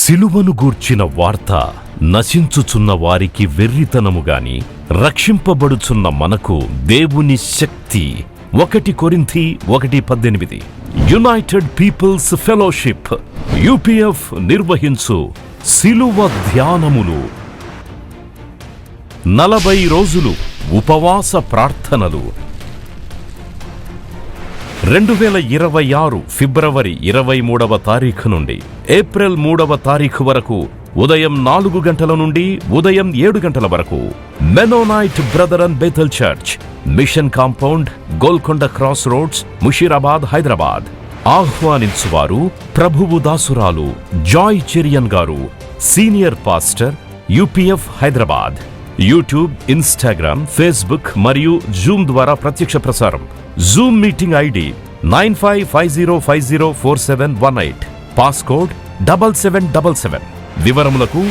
సిలువను గూర్చిన వార్త నశించుచున్న వారికి వెర్రితనము గాని రక్షింపబడుచున్న మనకు దేవుని శక్తి. 1 కొరింథీ 1:18. యునైటెడ్ పీపుల్స్ ఫెలోషిప్ UPF నిర్వహించు సిలువ ధ్యానములు. 40 రోజులు ఉపవాస ప్రార్థనలు. 2026 ఫిబ్రవరి 23వ తారీఖు నుండి ఏప్రిల్ 3వ తారీఖు వరకు ఉదయం 4 గంటల నుండి ఉదయం 7 గంటల వరకు Mennonite brother and Bethel church, mission compound, Golconda cross roads, Musheerabad, Hyderabad. ఆహ్వానించువారు ప్రభువు దాసురాలు జాయ్ చెరియన్ గారు, senior pastor, UPF Hyderabad. YouTube, Instagram, Facebook మరియు జూమ్ ద్వారా ప్రత్యక్ష ప్రసారం. Zoom meeting ID 9550504718, passcode 7777. వివరములకు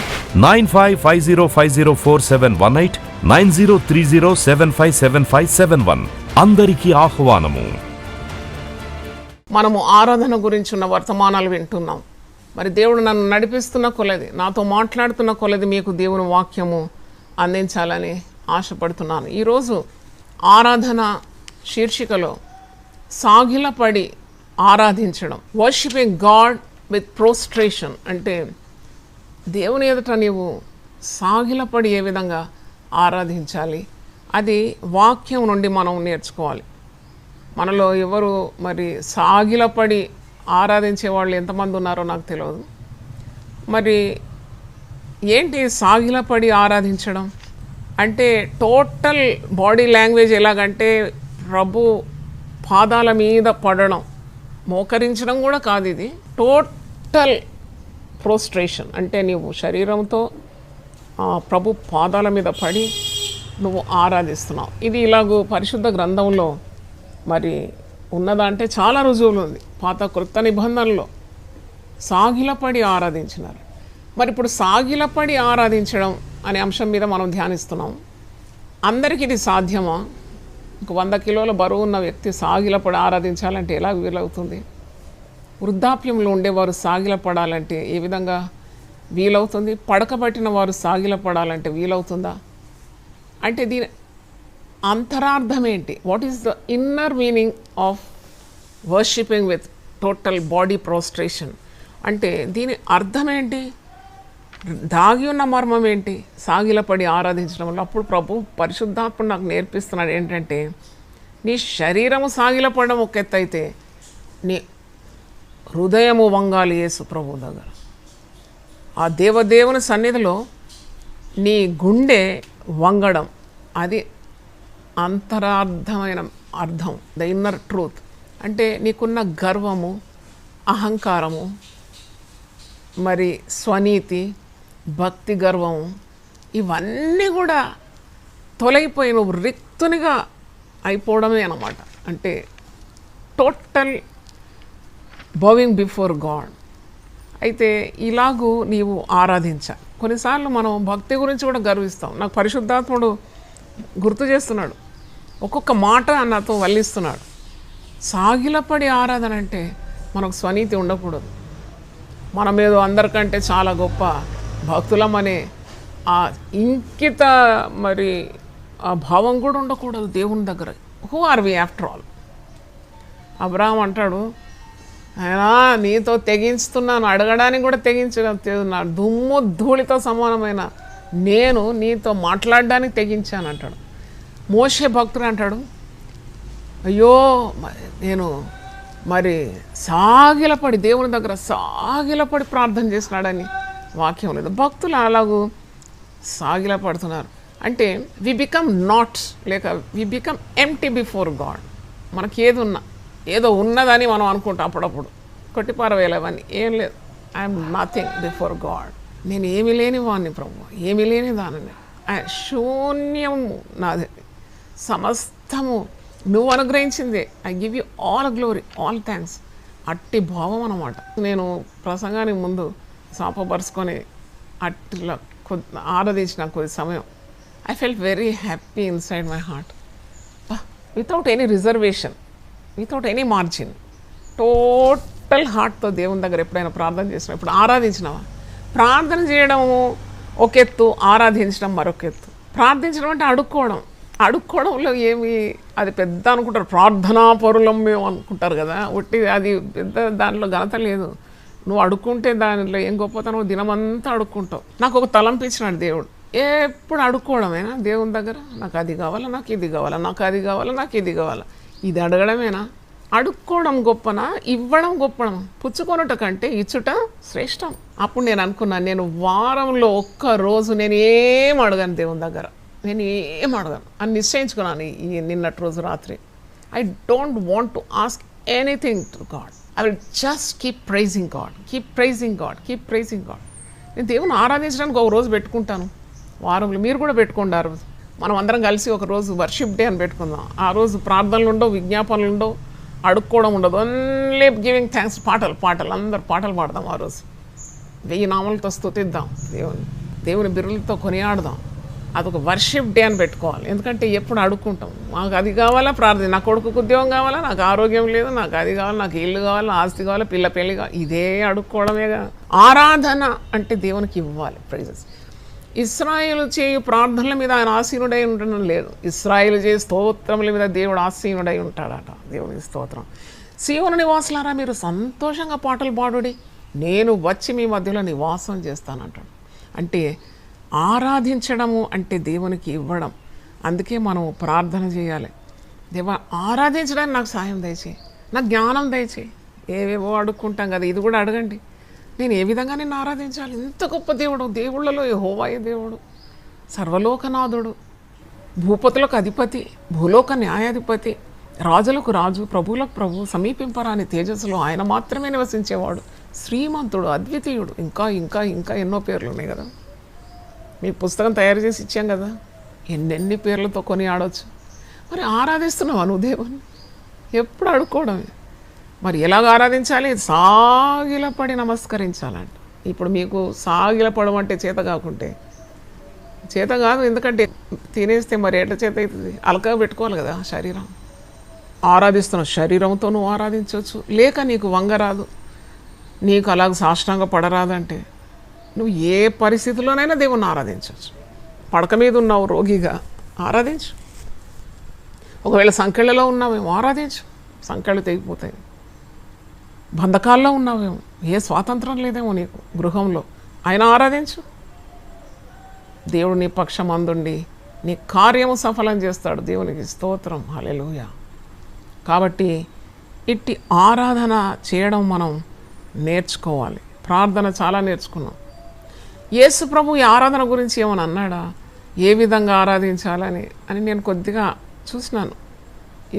9550504718, 9030757571. అందరికీ ఆహ్వానము. మనము ఆరాధన గురించి ఉన్న వర్తమానాలు వింటున్నాం. మరి దేవుడు నన్ను నడిపిస్తున్న కొలది, నాతో మాట్లాడుతున్న కొలది మీకు దేవుని వాక్యము అందించాలని ఆశపడుతున్నాను. ఈరోజు ఆరాధన శీర్షికలో సాగిలపడి ఆరాధించడం, వర్షిపింగ్ గాడ్ విత్ ప్రోస్ట్రేషన్. అంటే దేవుని ఎదుట నీవు సాగిలపడి ఏ విధంగా ఆరాధించాలి, అది వాక్యం నుండి మనం నేర్చుకోవాలి. మనలో ఎవరు మరి సాగిలపడి ఆరాధించే వాళ్ళు ఎంతమంది ఉన్నారో నాకు తెలియదు. మరి ఏంటి సాగిలపడి ఆరాధించడం అంటే? టోటల్ బాడీ లాంగ్వేజ్ ఎలాగంటే ప్రభు పాదాల మీద పడడం, మోకరించడం కూడా కాదు. ఇది టోటల్ ప్రోస్ట్రేషన్. అంటే నీవు శరీరంతో ప్రభు పాదాల మీద పడి నువ్వు ఆరాధిస్తున్నావు. ఇది ఇలాగూ పరిశుద్ధ గ్రంథంలో మరి ఉన్నదంటే చాలా రుజువులు ఉంది. పాత కృత నిబంధనలో సాగిలపడి ఆరాధించినారు. మరి ఇప్పుడు సాగిలపడి ఆరాధించడం అనే అంశం మీద మనం ధ్యానిస్తున్నాం. అందరికీ ఇది సాధ్యమా? 100 కిలోల బరువు ఉన్న వ్యక్తి సాగిలపడి ఆరాధించాలంటే ఎలా వీలవుతుంది? వృద్ధాప్యంలో ఉండేవారు సాగిలపడాలంటే ఏ విధంగా వీలవుతుంది? పడకబట్టిన వారు సాగిలపడాలంటే వీలవుతుందా? అంటే దీని అంతరార్థం ఏంటి? What is the inner meaning of worshipping with total body prostration? అంటే దీని అర్థం ఏంటి? దాగి ఉన్న మర్మం ఏంటి సాగిలపడి ఆరాధించడం వల్ల? అప్పుడు ప్రభు పరిశుద్ధాత్ముడు నాకు నేర్పిస్తున్నాడు ఏంటంటే, నీ శరీరము సాగిలపడడం ఒక ఎత్తు అయితే, నీ హృదయము వంగాలి యేసు ప్రభు దగ్గర. ఆ దేవదేవుని సన్నిధిలో నీ గుండె వంగడం, అది అంతరార్థమైన అర్థం, ద ఇన్నర్ ట్రూత్. అంటే నీకున్న గర్వము, అహంకారము, మరి స్వనీతి, భక్తి గర్వం, ఇవన్నీ కూడా తొలగిపోయి నువ్వు రిక్తునిగా అయిపోవడమే అన్నమాట. అంటే టోటల్ బౌయింగ్ బిఫోర్ గాడ్. అయితే ఇలాగూ నీవు ఆరాధించాలి. కొన్నిసార్లు మనం భక్తి గురించి కూడా గర్విస్తాం. నాకు పరిశుద్ధాత్ముడు గుర్తు చేస్తున్నాడు, ఒక్కొక్క మాట నాతో వల్లిస్తున్నాడు. సాగిలపడి ఆరాధన అంటే మనకు స్వనీతి ఉండకూడదు. మనమేదో అందరికంటే చాలా గొప్ప భక్తులమనే ఆ ఇంకిత మరి ఆ భావం కూడా ఉండకూడదు దేవుని దగ్గర. Who are we after all? Abraham అంటాడు, ఆయన నీతో తెగించుతున్నాను, అడగడానికి కూడా తెగించున్నాడు, దుమ్ము ధూళితో సమానమైన నేను నీతో మాట్లాడడానికి తెగించాను అంటాడు. మోషే భక్తుడు అంటాడు, అయ్యో నేను మరి సాగిలపడి దేవుని దగ్గర సాగిలపడి ప్రార్థన చేసినాడని వాక్యం లేదు. భక్తులు అలాగూ సాగిలపడుతున్నారు. అంటే వి బికమ్ నాట్, లేక we become empty before God. మనకి ఏది ఉన్నా ఏదో ఉన్నదని మనం అనుకుంటాం అప్పుడప్పుడు. కొట్టిపారవేలవన్నీ ఏం లేదు, ఐఎమ్ నథింగ్ బిఫోర్ గాడ్. నేను ఏమి లేని వాడిని ప్రభు, ఏమి లేని దానిని, శూన్యము నాది, సమస్తము నువ్వు అనుగ్రహించిందే. I give you all glory, all thanks. అట్టి భావం అన్నమాట. నేను ప్రసంగానికి ముందు సాపపరుచుకొని అట్లా ఆరాధించిన కొద్ది సమయం I felt very happy inside my heart, without any reservation, without any margin. Total హార్ట్తో దేవుని దగ్గర ఎప్పుడైనా ప్రార్థన చేసినా, ఇప్పుడు ఆరాధించినావా, ప్రార్థన చేయడము ఒక ఎత్తు, ఆరాధించడం మరొక ఎత్తు. ప్రార్థించడం అంటే అడుక్కోవడంలో ఏమి అది పెద్ద అనుకుంటారు, ప్రార్థనా పరులం మేము అనుకుంటారు కదా, ఒట్టి అది పెద్ద దాంట్లో ఘనత లేదు. నువ్వు అడుక్కుంటే దానిలో ఏం గొప్పతనం, దినమంతా అడుక్కుంటావు. నాకు ఒక తలంపు ఇచ్చినాడు దేవుడు, ఎప్పుడు అడుక్కోవడమేనా దేవుని దగ్గర? నాకు అది కావాలా, నాకు ఇది కావాలా, నాకు అది కావాలా, నాకు ఇది కావాలా, ఇది అడగడమేనా? అడుక్కోవడం గొప్పనా, ఇవ్వడం గొప్పడం? పుచ్చుకొనుట కంటే ఇచ్చుట శ్రేష్టం. అప్పుడు నేను అనుకున్నాను, నేను వారంలో ఒక్కరోజు నేను ఏం అడగను దేవుని దగ్గర, నేను ఏం అడగను అని నిశ్చయించుకున్నాను ఈ నిన్నటి రోజు రాత్రి. I don't want to ask anything to God. I will just keep pricing God, keep pricing God, keep pricing God. నేను దేవుని ఆరాధించడానికి ఒక రోజు పెట్టుకుంటాను వారంలో. మీరు కూడా పెట్టుకోండి ఆ రోజు. మనం అందరం కలిసి ఒక రోజు వర్షిప్ డే అని పెట్టుకుందాం. ఆ రోజు ప్రార్థనలు ఉండవు, విజ్ఞాపనలు ఉండవు, అడుక్కోవడం ఉండదు, ఓన్లీ గివింగ్ థ్యాంక్స్. పాటలు అందరు పాటలు పాడదాం ఆ రోజు. 1000 నామాలతో స్తుతిద్దాం దేవుని బిర్రులతో కొనియాడదాం. అదొక వర్షిప్ డే అని పెట్టుకోవాలి. ఎందుకంటే ఎప్పుడు అడుక్కుంటాం, మాకు అది కావాలా, ప్రార్థన, నా కొడుకుకు ఉద్యోగం కావాలా, నాకు ఆరోగ్యం లేదు, నాకు అది కావాలి, నాకు ఇల్లు కావాలి, ఆస్తి కావాలి, పిల్ల పెళ్ళి కావాలి, ఇదే అడుక్కోవడమేగా. ఆరాధన అంటే దేవునికి ఇవ్వాలి ప్రైజెస్. ఇశ్రాయేలు చేయు ప్రార్థనల మీద ఆయన ఆసీనుడై ఉండడం లేదు, ఇశ్రాయేలు చేయ స్తోత్రముల మీద దేవుడు ఆసీనుడై ఉంటాడట. దేవునికి స్తోత్రం. సీయోను నివాసులారా, మీరు సంతోషంగా పాటలు పాడుడి, నేను వచ్చి మీ మధ్యలో నివాసం చేస్తానంటాడు. అంటే ఆరాధించడము అంటే దేవునికి ఇవ్వడం. అందుకే మనం ప్రార్థన చేయాలి, దేవా ఆరాధించడానికి నాకు సాయం దయచేయి, నాకు జ్ఞానం దయచేయి. ఏవేవో అడుక్కుంటాం కదా, ఇది కూడా అడగండి. నేను ఏ విధంగా నిన్ను ఆరాధించాలి? ఇంత గొప్ప దేవుడు, దేవుళ్ళలో యెహోవాయే దేవుడు, సర్వలోకనాథుడు, భూపతులకు అధిపతి, భూలోక న్యాయాధిపతి, రాజులకు రాజు, ప్రభువులకు ప్రభు, సమీపింపరాని తేజస్సులో ఆయన మాత్రమే నివసించేవాడు, శ్రీమంతుడు, అద్వితీయుడు, ఇంకా ఇంకా ఇంకా ఎన్నో పేర్లు ఉన్నాయి కదా. మీ పుస్తకం తయారు చేసి ఇచ్చాం కదా, ఎన్నెన్ని పేర్లతో కొని ఆడవచ్చు. మరి ఆరాధిస్తున్నావా నువ్వు దేవుని? ఎప్పుడు అడుక్కోవడమే. మరి ఎలాగ ఆరాధించాలి? సాగిలపడి నమస్కరించాలంట. ఇప్పుడు మీకు సాగిలపడడం అంటే చేత కాకుంటే చేత కాదు, ఎందుకంటే తినేస్తే మరి ఎట్లా చేత అవుతుంది? అలకగా పెట్టుకోవాలి కదా శరీరం. ఆరాధిస్తున్నావు, శరీరంతో నువ్వు ఆరాధించవచ్చు. లేక నీకు వంగరాదు, నీకు అలాగ సాష్టాంగ పడరాదంటే నువ్వు ఏ పరిస్థితిలోనైనా దేవుణ్ణి ఆరాధించవచ్చు. పడక మీద ఉన్నావు రోగిగా, ఆరాధించు. ఒకవేళ సంకెళ్ళలో ఉన్నావేమో, ఆరాధించు, సంకెళ్ళు తెగిపోతాయి. బంధకాల్లో ఉన్నావేమో, ఏ స్వాతంత్రం లేదేమో నీకు గృహంలో, ఆయన ఆరాధించు. దేవుడు నీ పక్షం అందుండి నీ కార్యము సఫలం చేస్తాడు. దేవునికి స్తోత్రం, హల్లెలూయా. కాబట్టి ఇట్టి ఆరాధన చేయడం మనం నేర్చుకోవాలి. ప్రార్థన చాలా నేర్చుకున్నాం. యేసు ప్రభు ఈ ఆరాధన గురించి ఏమని అన్నాడా, ఏ విధంగా ఆరాధించాలని అని నేను కొద్దిగా చూసినాను.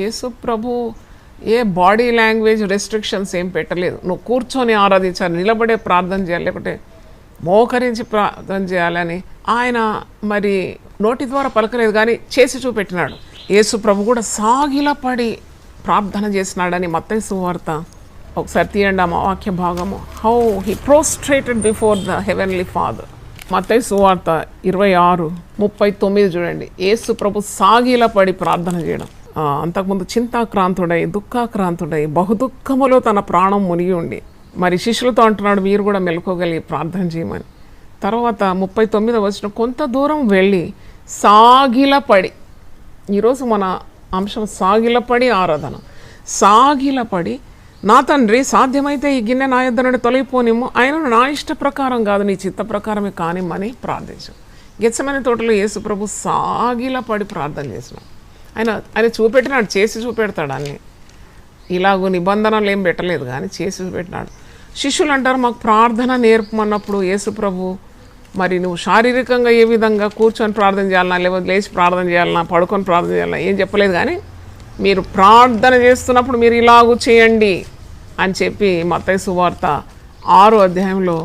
యేసు ప్రభు ఏ బాడీ లాంగ్వేజ్ రెస్ట్రిక్షన్స్ ఏం పెట్టలేదు. నువ్వు కూర్చొని ఆరాధించాలి, నిలబడే ప్రార్థన చేయాలి, లేకపోతే మోకరించి ప్రార్థన చేయాలని ఆయన మరి నోటి ద్వారా పలకలేదు, కానీ చేసి చూపెట్టినాడు. యేసు ప్రభు కూడా సాగిలపడి ప్రార్థన చేసినాడని మత్తయి సువార్త ఒకసారి తీయండి ఆ వాక్య భాగము. How he prostrated before the heavenly father. మత్తయి సువార్త 26:39 చూడండి. యేసు ప్రభు సాగిలపడి ప్రార్థన చేయడం. అంతకుముందు చింతాక్రాంతుడై, దుఃఖాక్రాంతుడై, బహుదుఃఖములో తన ప్రాణం మునిగి ఉండి మరి శిష్యులతో అంటున్నాడు, మీరు కూడా మెలకోగలిగి ప్రార్థన చేయమని. తర్వాత 39వ వచనం, కొంత దూరం వెళ్ళి సాగిలపడి. ఈరోజు మన అంశం సాగిలపడి ఆరాధన. సాగిలపడి, నా తండ్రి సాధ్యమైతే ఈ గిన్నె నా యొద్ద నుండి తొలగిపోనిమ్ము, ఆయనను నా ఇష్ట ప్రకారం కాదు నీ చిత్త ప్రకారమే కానిమ్మని ప్రార్థించు. గెత్సెమనే తోటలో యేసు ప్రభు సాగిలపడి ప్రార్థన చేసినాడు. ఆయన చూపెట్టినాడు, చేసి చూపెడతాడు అన్నీ. ఇలాగూ నిబంధనలు ఏం పెట్టలేదు, కానీ చేసి చూపెట్టినాడు. శిష్యులు అంటారు, మాకు ప్రార్థన నేర్పమన్నప్పుడు యేసు ప్రభు మరి నువ్వు శారీరకంగా ఏ విధంగా కూర్చొని ప్రార్థన చేయాలన్నా, లేకపోతే లేచి ప్రార్థన చేయాలన్నా, పడుకొని ప్రార్థన చేయాలన్నా ఏం చెప్పలేదు. కానీ మీరు ప్రార్థన చేస్తున్నప్పుడు మీరు ఇలాగూ చేయండి అని చెప్పి మత్తయి సువార్త 6వ అధ్యాయంలో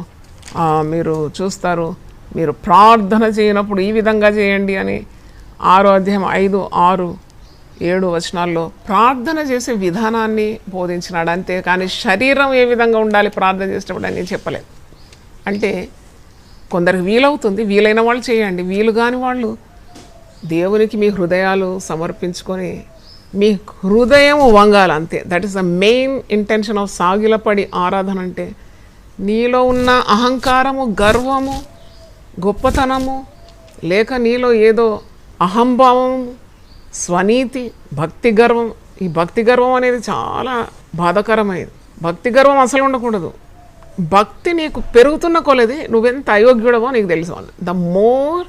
మీరు చూస్తారు. మీరు ప్రార్థన చేయనప్పుడు ఈ విధంగా చేయండి అని 6వ అధ్యాయం 5, 6, 7 వచనాల్లో ప్రార్థన చేసే విధానాన్ని బోధించినాడు. అంతే కానీ శరీరం ఏ విధంగా ఉండాలి ప్రార్థన చేసేటప్పుడు అని చెప్పలేదు. అంటే కొందరికి వీలవుతుంది, వీలైన వాళ్ళు చేయండి, వీలు కాని వాళ్ళు దేవునికి మీ హృదయాలు సమర్పించుకొని మీ హృదయం వంగాలి అంతే. That is the main intention of సాగిలపడి ఆరాధన. అంటే నీలో ఉన్న అహంకారము, గర్వము, గొప్పతనము, లేక నీలో ఏదో అహంభావము, స్వనీతి, భక్తి గర్వం. ఈ భక్తి గర్వం అనేది చాలా బాధాకరమైనది. భక్తి గర్వం అసలు ఉండకూడదు. భక్తి నీకు పెరుగుతున్న కొలది నువ్వెంత అయోగ్యుడవో నీకు తెలుసు. The more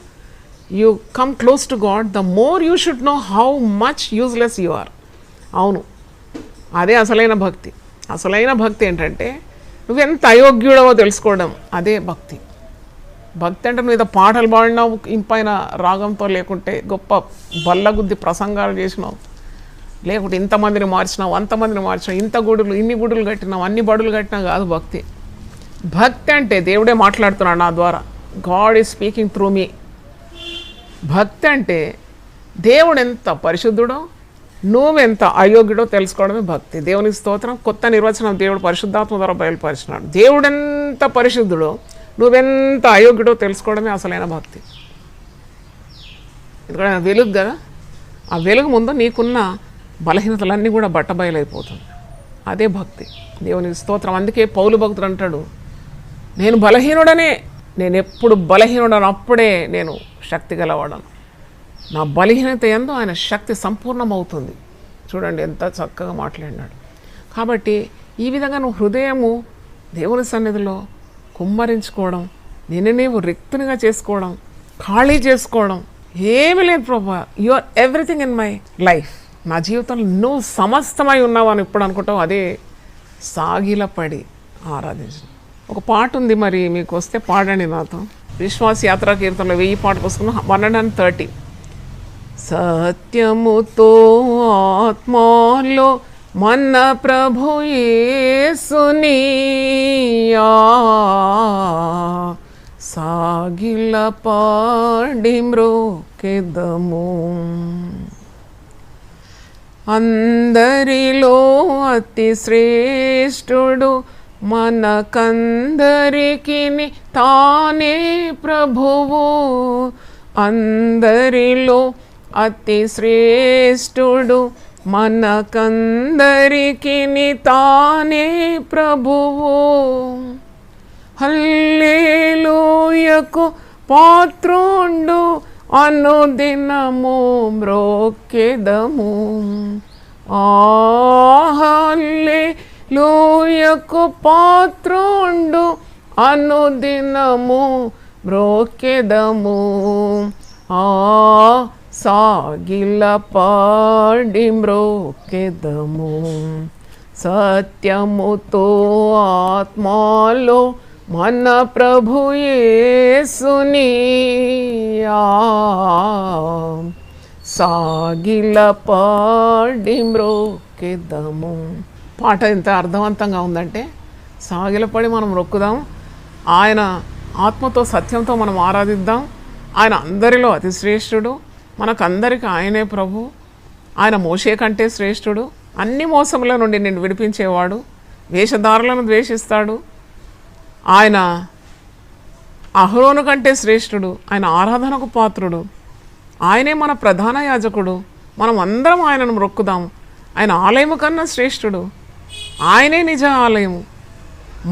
you come close to God, the more you should know how much useless you are. అవును, అదే అసలైన భక్తి. అసలైన భక్తి ఏంటంటే నువ్వెంత అయోగ్యుడవో తెలుసుకోవడం, అదే భక్తి. భక్తి అంటే నువ్వు ఏదో పాటలు పాడినావు ఇంపైన రాగంతో, లేకుంటే గొప్ప బల్లగుద్ది ప్రసంగాలు చేసినావు, లేకుంటే ఇంతమందిని మార్చినావు, అంతమందిని మార్చినావు, ఇంత గుడులు, ఇన్ని గుడులు కట్టినావు, అన్ని బడులు కట్టినావు కాదు భక్తి. భక్తి అంటే దేవుడే మాట్లాడుతున్నాడు నా ద్వారా, గాడ్ ఈజ్ స్పీకింగ్ త్రూ మీ. భక్తి అంటే దేవుడు ఎంత పరిశుద్ధుడో నువ్వెంత అయోగ్యుడో తెలుసుకోవడమే భక్తి. దేవునికి స్తోత్రం. కొత్త నిర్వచనం దేవుడు పరిశుద్ధాత్మ ద్వారా బయలుపరిచినాడు. దేవుడు ఎంత పరిశుద్ధుడో నువ్వెంత అయోగ్యుడో తెలుసుకోవడమే అసలైన భక్తి. ఎందుకంటే వెలుగు కదా, ఆ వెలుగు ముందు నీకున్న బలహీనతలన్నీ కూడా బట్టబయలైపోతుంది. అదే భక్తి. దేవునికి స్తోత్రం. అందుకే పౌలు భక్తుడు అంటాడు, నేను బలహీనుడనే, నేను ఎప్పుడు బలహీనుడను అప్పుడే నేను శక్తి గలవాడను. నా బలహీనత యందు ఆయన శక్తి సంపూర్ణమవుతుంది. చూడండి ఎంత చక్కగా మాట్లాడినాడు. కాబట్టి ఈ విధంగా నువ్వు హృదయము దేవుని సన్నిధిలో కుమ్మరించుకోవడం, నిన్ను నీవు రిక్తునిగా చేసుకోవడం, ఖాళీ చేసుకోవడం, ఏమీ లేదు ప్రభా, you are everything in my life. నా జీవితంలో నువ్వు సమస్తమై ఉన్నావు అని ఇప్పుడు అనుకుంటావు. అదే సాగిలపడి ఆరాధించడం. ఒక పాట ఉంది, మరి మీకు వస్తే పాడండి నాతో. విశ్వాస యాత్రా కీర్తనలో 1000 పాట పుస్తకం 130. సత్యముతో ఆత్మలో మన ప్రభు యేసుని సాగిల పాడి మ్రోకెదము. అందరిలో అతి శ్రేష్ఠుడు మనకందరికి తానే ప్రభువు. అందరిలో అతి శ్రేష్ఠుడు మనకందరికి తానే ప్రభువు. హల్లెలూయకు పాత్రుండు అనుదినము మ్రోకెదము. హల్లెలూయకు పాత్రుండు అనుదినము మ్రోకెదము. సాగిల పాడి మ్రోకెదము. సత్యముతో ఆత్మలో మన ప్రభు యేసుని సాగిల పాడి మ్రోకెదము. పాట ఎంత అర్థవంతంగా ఉందంటే, సాగిలపడి మనం మొక్కుదాం, ఆయన ఆత్మతో సత్యంతో మనం ఆరాధిద్దాం. ఆయన అందరిలో అతి శ్రేష్ఠుడు, మనకందరికీ ఆయనే ప్రభు. ఆయన మోషే కంటే శ్రేష్ఠుడు, అన్ని మోసముల నుండి నిన్ను విడిపించేవాడు, వేషధారులను ద్వేషిస్తాడు. ఆయన అహరోను కంటే శ్రేష్ఠుడు, ఆయన ఆరాధనకు పాత్రుడు, ఆయనే మన ప్రధాన యాజకుడు. మనం అందరం ఆయనను మొక్కుదాం. ఆయన ఆలయము కన్నా శ్రేష్ఠుడు, ఆయనే నిజ ఆలయము,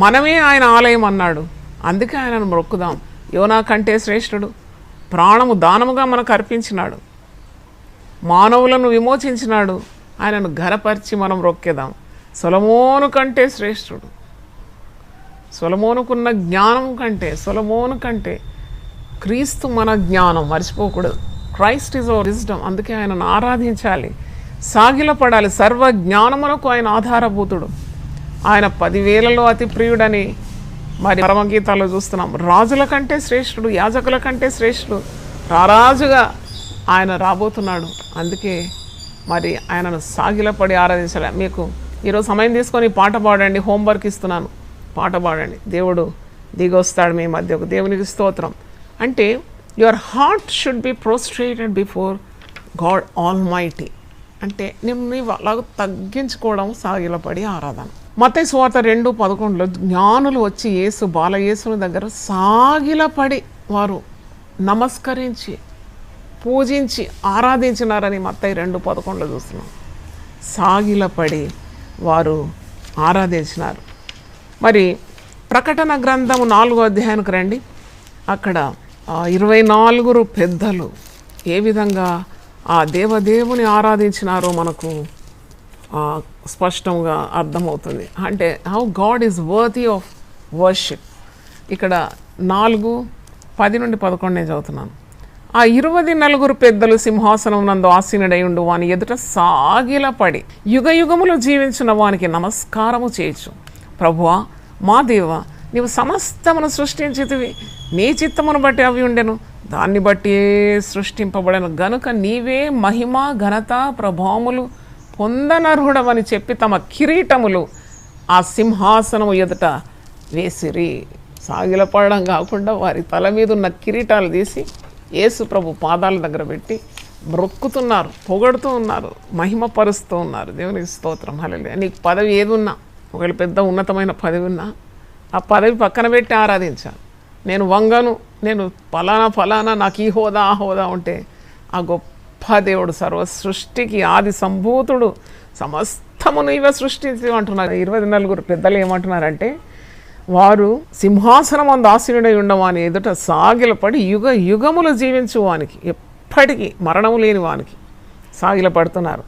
మనమే ఆయన ఆలయం అన్నాడు. అందుకే ఆయనను మొక్కుదాం. యోనా కంటే శ్రేష్ఠుడు, ప్రాణము దానముగా మనకు అర్పించినాడు, మానవులను విమోచించినాడు. ఆయనను ఘనపరిచి మనం మొక్కేదాం. సొలొమోను కంటే శ్రేష్ఠుడు, సొలొమోనుకున్న జ్ఞానం కంటే, సొలొమోను కంటే క్రీస్తు మన జ్ఞానం, మర్చిపోకూడదు. Christ is our wisdom. అందుకే ఆయనను ఆరాధించాలి, సాగిలపడాలి. సర్వ జ్ఞానములకు ఆయన ఆధారభూతుడు. ఆయన 10,000లో అతి ప్రియుడని మరి పరమగీతాల్లో చూస్తున్నాం. రాజుల కంటే శ్రేష్ఠుడు, యాజకుల కంటే శ్రేష్ఠుడు, రారాజుగా ఆయన రాబోతున్నాడు. అందుకే మరి ఆయనను సాగిలపడి ఆరాధించాలి. మీకు ఈరోజు సమయం తీసుకొని పాట పాడండి. హోంవర్క్ ఇస్తున్నాను, పాట పాడండి. దేవుడు దిగొస్తాడు మీ మధ్యకు. దేవునికి స్తోత్రం. అంటే your heart should be prostrated before God almighty. అంటే నీవు అలాగ తగ్గించుకోవడం సాగిలపడి ఆరాధన. మత్తయి సువార్త 2:11 జ్ఞానులు వచ్చి బాలయేసుని దగ్గర సాగిలపడి వారు నమస్కరించి పూజించి ఆరాధించినారని మత్తయి 2:11 చూస్తున్నాం. సాగిలపడి వారు ఆరాధించినారు. మరి ప్రకటన గ్రంథము 4వ అధ్యాయానికి రండి. అక్కడ 24 పెద్దలు ఏ విధంగా ఆ దేవదేవుని ఆరాధించినారో మనకు స్పష్టంగా అర్థమవుతుంది. అంటే how God is worthy of worship. ఇక్కడ 4:10-11 నేను చదువుతున్నాను. ఆ 24 పెద్దలు సింహాసనం నందు ఆసీనుడై ఉండు వాని ఎదుట సాగిలపడి యుగ యుగములు జీవించిన వానికి నమస్కారము చేయొచ్చు. ప్రభువా మా దేవా, నీవు సమస్తమును సృష్టించితివి, నీ చిత్తమును బట్టి అవి ఉండెను, దాన్ని బట్టి సృష్టింపబడను గనుక నీవే మహిమ ఘనత ప్రభావములు పొందనర్హుడవని చెప్పి తమ కిరీటములు ఆ సింహాసనము ఎదుట వేసిరి. సాగిలపడడం కాకుండా వారి తల మీద ఉన్న కిరీటాలు తీసి యేసు ప్రభు పాదాల దగ్గర పెట్టి మ్రొక్కుతున్నారు, పొగడుతూ ఉన్నారు, మహిమపరుస్తూ ఉన్నారు. దేవునికి స్తోత్రం. హల్లెలూయా. నీకు పదవి ఏది ఉన్నా, ఒకవేళ పెద్ద ఉన్నతమైన పదవి ఉన్నా ఆ పదవి పక్కన పెట్టి ఆరాధించాలి. నేను వంగను, నేను ఫలానా నాకు ఈ హోదా ఆ హోదా ఉంటే ఆ గొప్ప దేవుడు సర్వ సృష్టికి ఆది సంభూతుడు సమస్తము నీవే సృష్టించి అంటున్నారు. 24 పెద్దలు ఏమంటున్నారంటే వారు సింహాసనం అందు ఆసీనుడై ఉండవాని ఎదుట సాగిలపడి యుగ యుగములు జీవించు వానికి, ఎప్పటికీ మరణము లేని వానికి సాగిలపడుతున్నారు,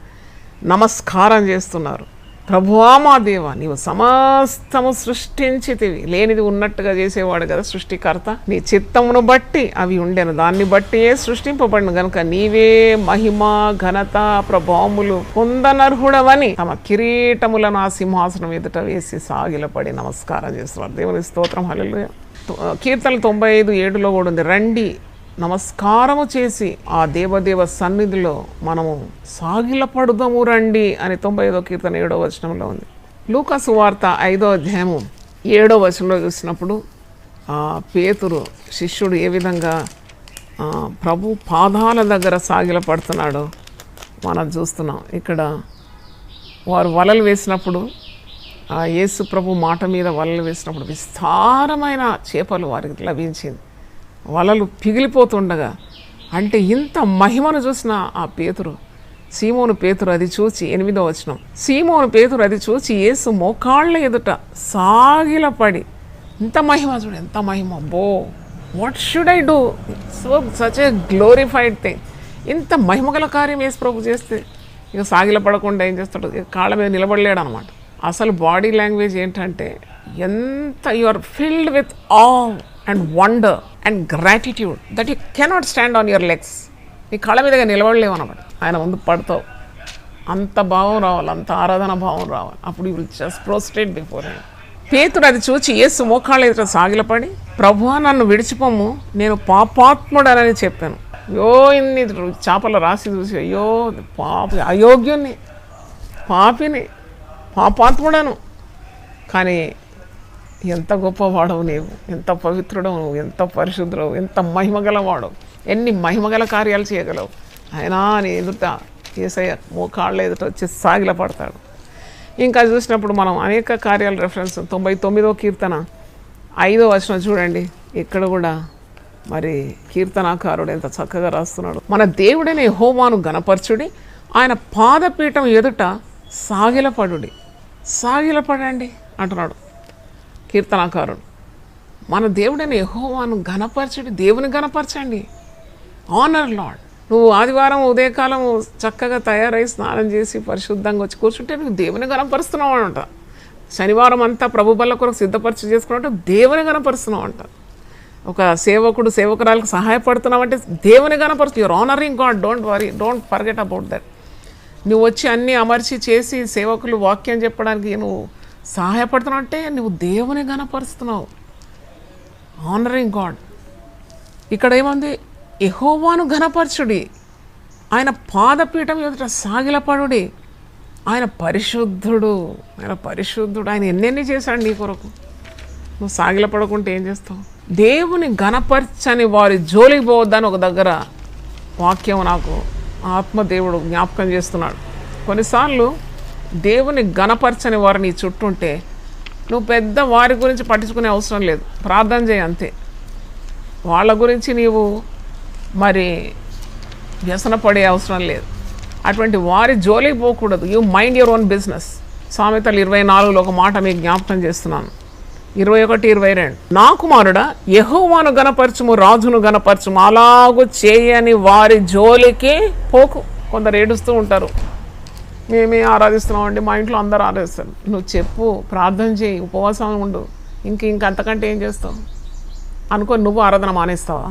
నమస్కారం చేస్తున్నారు. ప్రభువా మా దేవా, నీవు సమస్తము సృష్టించితివి. లేనిది ఉన్నట్టుగా చేసేవాడు కదా సృష్టికర్త. నీ చిత్తమును బట్టి అవి ఉండెను, దాన్ని బట్టి సృష్టింపబడిన గనుక నీవే మహిమ ఘనత ప్రభావములు పొందనర్హుడవని తమ కిరీటములను ఆ సింహాసనం ఎదుట వేసి సాగిలపడి నమస్కారం చేస్తున్నారు. దేవుని స్తోత్రం. హల్లెలూయా. కీర్తనలు 95:7 కూడా ఉంది, రండి నమస్కారము చేసి ఆ దేవదేవ సన్నిధిలో మనము సాగిలపడుదాము రండి అని 95వ కీర్తన 7వ వచనంలో ఉంది. లూకా సువార్త 5వ అధ్యాయము 7వ వచనంలో చూసినప్పుడు పేతురు శిష్యుడు ఏ విధంగా ప్రభు పాదాల దగ్గర సాగిలపడుతున్నాడో మనం చూస్తున్నాం. ఇక్కడ వారు వలలు వేసినప్పుడు యేసు ప్రభు మాట మీద వలలు వేసినప్పుడు విస్తారమైన చేపలు వారికి లభించింది. వలలు పిగిలిపోతుండగా, అంటే ఇంత మహిమను చూసిన ఆ పేతురు, సీమోను పేతురు అది చూచి 8వ వచనం, సీమోను పేతురు అది చూచి యేసు మోకాళ్ళ ఎదుట సాగిలపడి, ఇంత మహిమ చూడు, ఎంత మహిమ, బో what should I do, so such a glorified thing. ఇంత మహిమగల కార్యం యేసు ప్రభు చేస్తే ఇక సాగిలపడకుండా ఏం చేస్తాడు, కాళ్ళ మీద నిలబడలేడు అనమాట. అసలు బాడీ లాంగ్వేజ్ ఏంటంటే ఎంత యు ఆర్ ఫిల్డ్ విత్ ఆవ్ and wonder and gratitude that you cannot stand on your legs. నీ కళ్ళ మీదగా నిలబడలేవు అనమాట. ఆయన ముందు పడతావు, అంత భావం రావాలి, అంత ఆరాధన భావం రావాలి. అప్పుడు you will just prostrate before him. పేతురు అది చూచి యేసు మోకాళ్ళ ఎదుట సాగిలపడి, ప్రభువా నన్ను విడిచిపోము, నేను పాపాత్ముడనని చెప్పాను. అయ్యో ఇన్ని చేపలు రాసి చూసి, అయ్యో అయోగ్యుని, పాపిని, పాపాత్ముడను. కానీ ఎంత గొప్పవాడవు నీవు, ఎంత పవిత్రుడవు నువ్వు, ఎంత పరిశుద్ధుడవు, ఎంత మహిమగలవాడవు, ఎన్ని మహిమగల కార్యాలు చేయగలవు. అయినా నీ ఎదుట యేసయ్య మోకాళ్ళ ఎదుట వచ్చి సాగిలపడతాడు. ఇంకా చూసినప్పుడు మనం అనేక కార్యాల రెఫరెన్స్ 99వ కీర్తన 5వ వచనం చూడండి. ఇక్కడ కూడా మరి కీర్తనాకారుడు ఎంత చక్కగా రాస్తున్నాడు. మన దేవుడైన యెహోవాను గణపరచుడి, ఆయన పాదపీఠం ఎదుట సాగిలపడుడి. సాగిలపడండి అంటున్నాడు కీర్తనాకారుడు. మన దేవుడైన యెహోవాను గణపరచుడి, దేవుని గణపరచండి. Honour lord. నువ్వు ఆదివారం ఉదయకాలం చక్కగా తయారై స్నానం చేసి పరిశుద్ధంగా వచ్చి కూర్చుంటే నువ్వు దేవుని గణపరుస్తున్నావు అంట. శనివారం అంతా ప్రభు బల్ల కొరకు సిద్ధపరిచి చేసుకున్నట్టు దేవుని గణపరుస్తున్నావు అంట. ఒక సేవకుడు సేవకురాలకు సహాయపడుతున్నావంటే దేవుని గణపరుస్తు. Your honouring God. Don't worry, don't forget about that. నువ్వు వచ్చి అన్నీ అమర్చి చేసి సేవకులు వాక్యం చెప్పడానికి నువ్వు సహాయపడుతున్నావు అంటే నువ్వు దేవుని గణపరుస్తున్నావు. Honouring God. ఇక్కడ ఏముంది, యెహోవాను ఘనపరచుడి, ఆయన పాదపీఠం ఎదుట సాగిలపడుడి. ఆయన పరిశుద్ధుడు, ఆయన పరిశుద్ధుడు. ఆయన ఎన్నెన్ని చేశాడు నీ కొరకు. నువ్వు సాగిలపడకుంటే ఏం చేస్తావు? దేవుని ఘనపరచని వారి జోలికి పోవద్దని ఒక దగ్గర వాక్యం నాకు ఆత్మదేవుడు జ్ఞాపకం చేస్తున్నాడు. కొన్నిసార్లు దేవుని ఘనపరచని వారు నీ చుట్టూ ఉంటే నువ్వు పెద్ద వారి గురించి పట్టించుకునే అవసరం లేదు, ప్రార్థన చేయి అంతే. వాళ్ళ గురించి నీవు మరి వ్యసనపడే అవసరం లేదు. అటువంటి వారి జోలికి పోకూడదు. You mind your own business. సామెతలు 24లో ఒక మాట మీకు జ్ఞాపకం చేస్తున్నాను. 21, 22. నా కుమారుడా, యెహోవాను గనపరచుము, రాజును గనపరచుము, అలాగూ చేయని వారి జోలికి పోకు. కొందరు ఏడుస్తూ ఉంటారు, మేమే ఆరాధిస్తున్నామండి, మా ఇంట్లో అందరూ ఆరాధిస్తారు. నువ్వు చెప్పు, ప్రార్థన చేయి, ఉపవాసం ఉండు, ఇంకంతకంటే ఏం చేస్తావు అనుకో. నువ్వు ఆరాధన మానేస్తావా?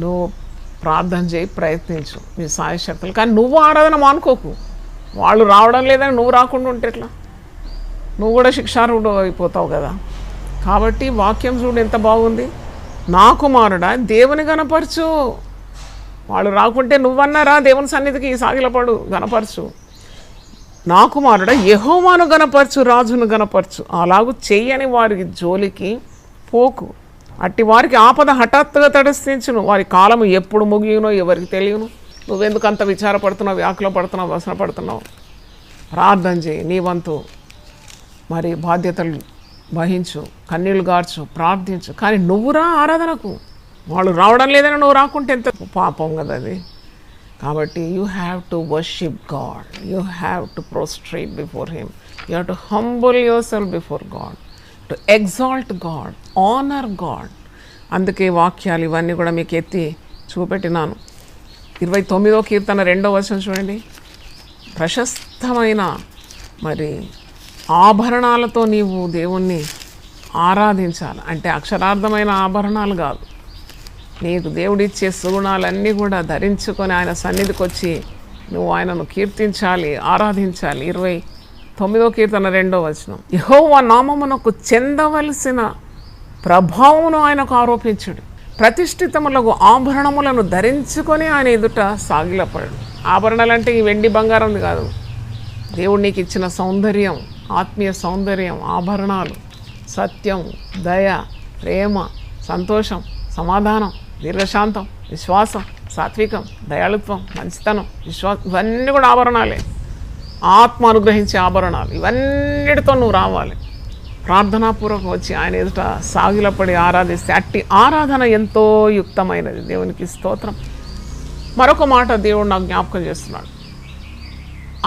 నువ్వు ప్రార్థన చేయి, ప్రయత్నించు నీ సాయశక్తులు, కానీ నువ్వు ఆరాధన మానుకోకు. వాళ్ళు రావడం లేదని నువ్వు రాకుండా ఉంటే ఎట్లా? నువ్వు కూడా శిక్షార్హుడు అయిపోతావు కదా. కాబట్టి వాక్యం చూడు ఎంత బాగుంది. నా కుమారుడా, దేవుని గనపరచు. వాళ్ళు రాకుంటే నువ్వన్నారా దేవుని సన్నిధికి సాగిలపడు, గనపరచు. నా కుమారుడా, యెహోవాను గనపరచు, రాజును గనపరచు, అలాగూ చెయ్యని వారికి జోలికి పోకు. అట్టి వారికి ఆపద హఠాత్తుగా తటస్థించును, వారి కాలము ఎప్పుడు ముగియునో ఎవరికి తెలియను. నువ్వెందుకు అంత విచారపడుతున్నావు, వ్యాకుల పడుతున్నావు, వ్యసన పడుతున్నావు? ప్రార్థన చేయి, నీ వంతు మరి బాధ్యతలు వహించు, కన్నీళ్లు గార్చు, ప్రార్థించు. కానీ నువ్వురా ఆరాధనకు. వాళ్ళు రావడం లేదని నువ్వు రాకుంటే ఎంత పాపం కదా అది. కాబట్టి you have to worship God, you have to prostrate before him, you have to humble your self before God, to exalt God, honour God. అందుకే వాక్యాలు ఇవన్నీ కూడా మీకు ఎత్తి చూపెట్టినాను. 29వ కీర్తన 2వ వచనం చూడండి. ప్రశస్తమైన మరి ఆభరణాలతో నీవు దేవుణ్ణి ఆరాధించాలి. అంటే అక్షరార్థమైన ఆభరణాలు కాదు, నీకు దేవుడిచ్చే సుగుణాలన్నీ కూడా ధరించుకొని ఆయన సన్నిధికి వచ్చి నువ్వు ఆయనను కీర్తించాలి, ఆరాధించాలి. 29వ కీర్తన 2వ వచనం. యెహోవా నామమునకు చెందవలసిన ప్రభావమును ఆయనకు ఆరోపించుడు, ప్రతిష్ఠితములకు ఆభరణములను ధరించుకొని ఆయన ఎదుట సాగిలపడు. ఆభరణాలు అంటే ఈ వెండి బంగారం కాదు, దేవుడు నీకు ఇచ్చిన సౌందర్యం, ఆత్మీయ సౌందర్యం, ఆభరణాలు, సత్యం, దయ, ప్రేమ, సంతోషం, సమాధానం, దీర్ఘశాంతం, విశ్వాసం, సాత్వికం, దయాళుత్వం, మంచితనం, విశ్వాసం, ఇవన్నీ కూడా ఆభరణాలే. ఆత్మ అనుగ్రహించే ఆభరణాలు. ఇవన్నిటితో నువ్వు రావాలి. ప్రార్థనాపూర్వకం వచ్చి ఆయన ఎదుట సాగిలపడి ఆరాధిస్తే అట్టి ఆరాధన ఎంతో యుక్తమైనది. దేవునికి స్తోత్రం. మరొక మాట దేవుడు నాకు జ్ఞాపకం చేస్తున్నాడు.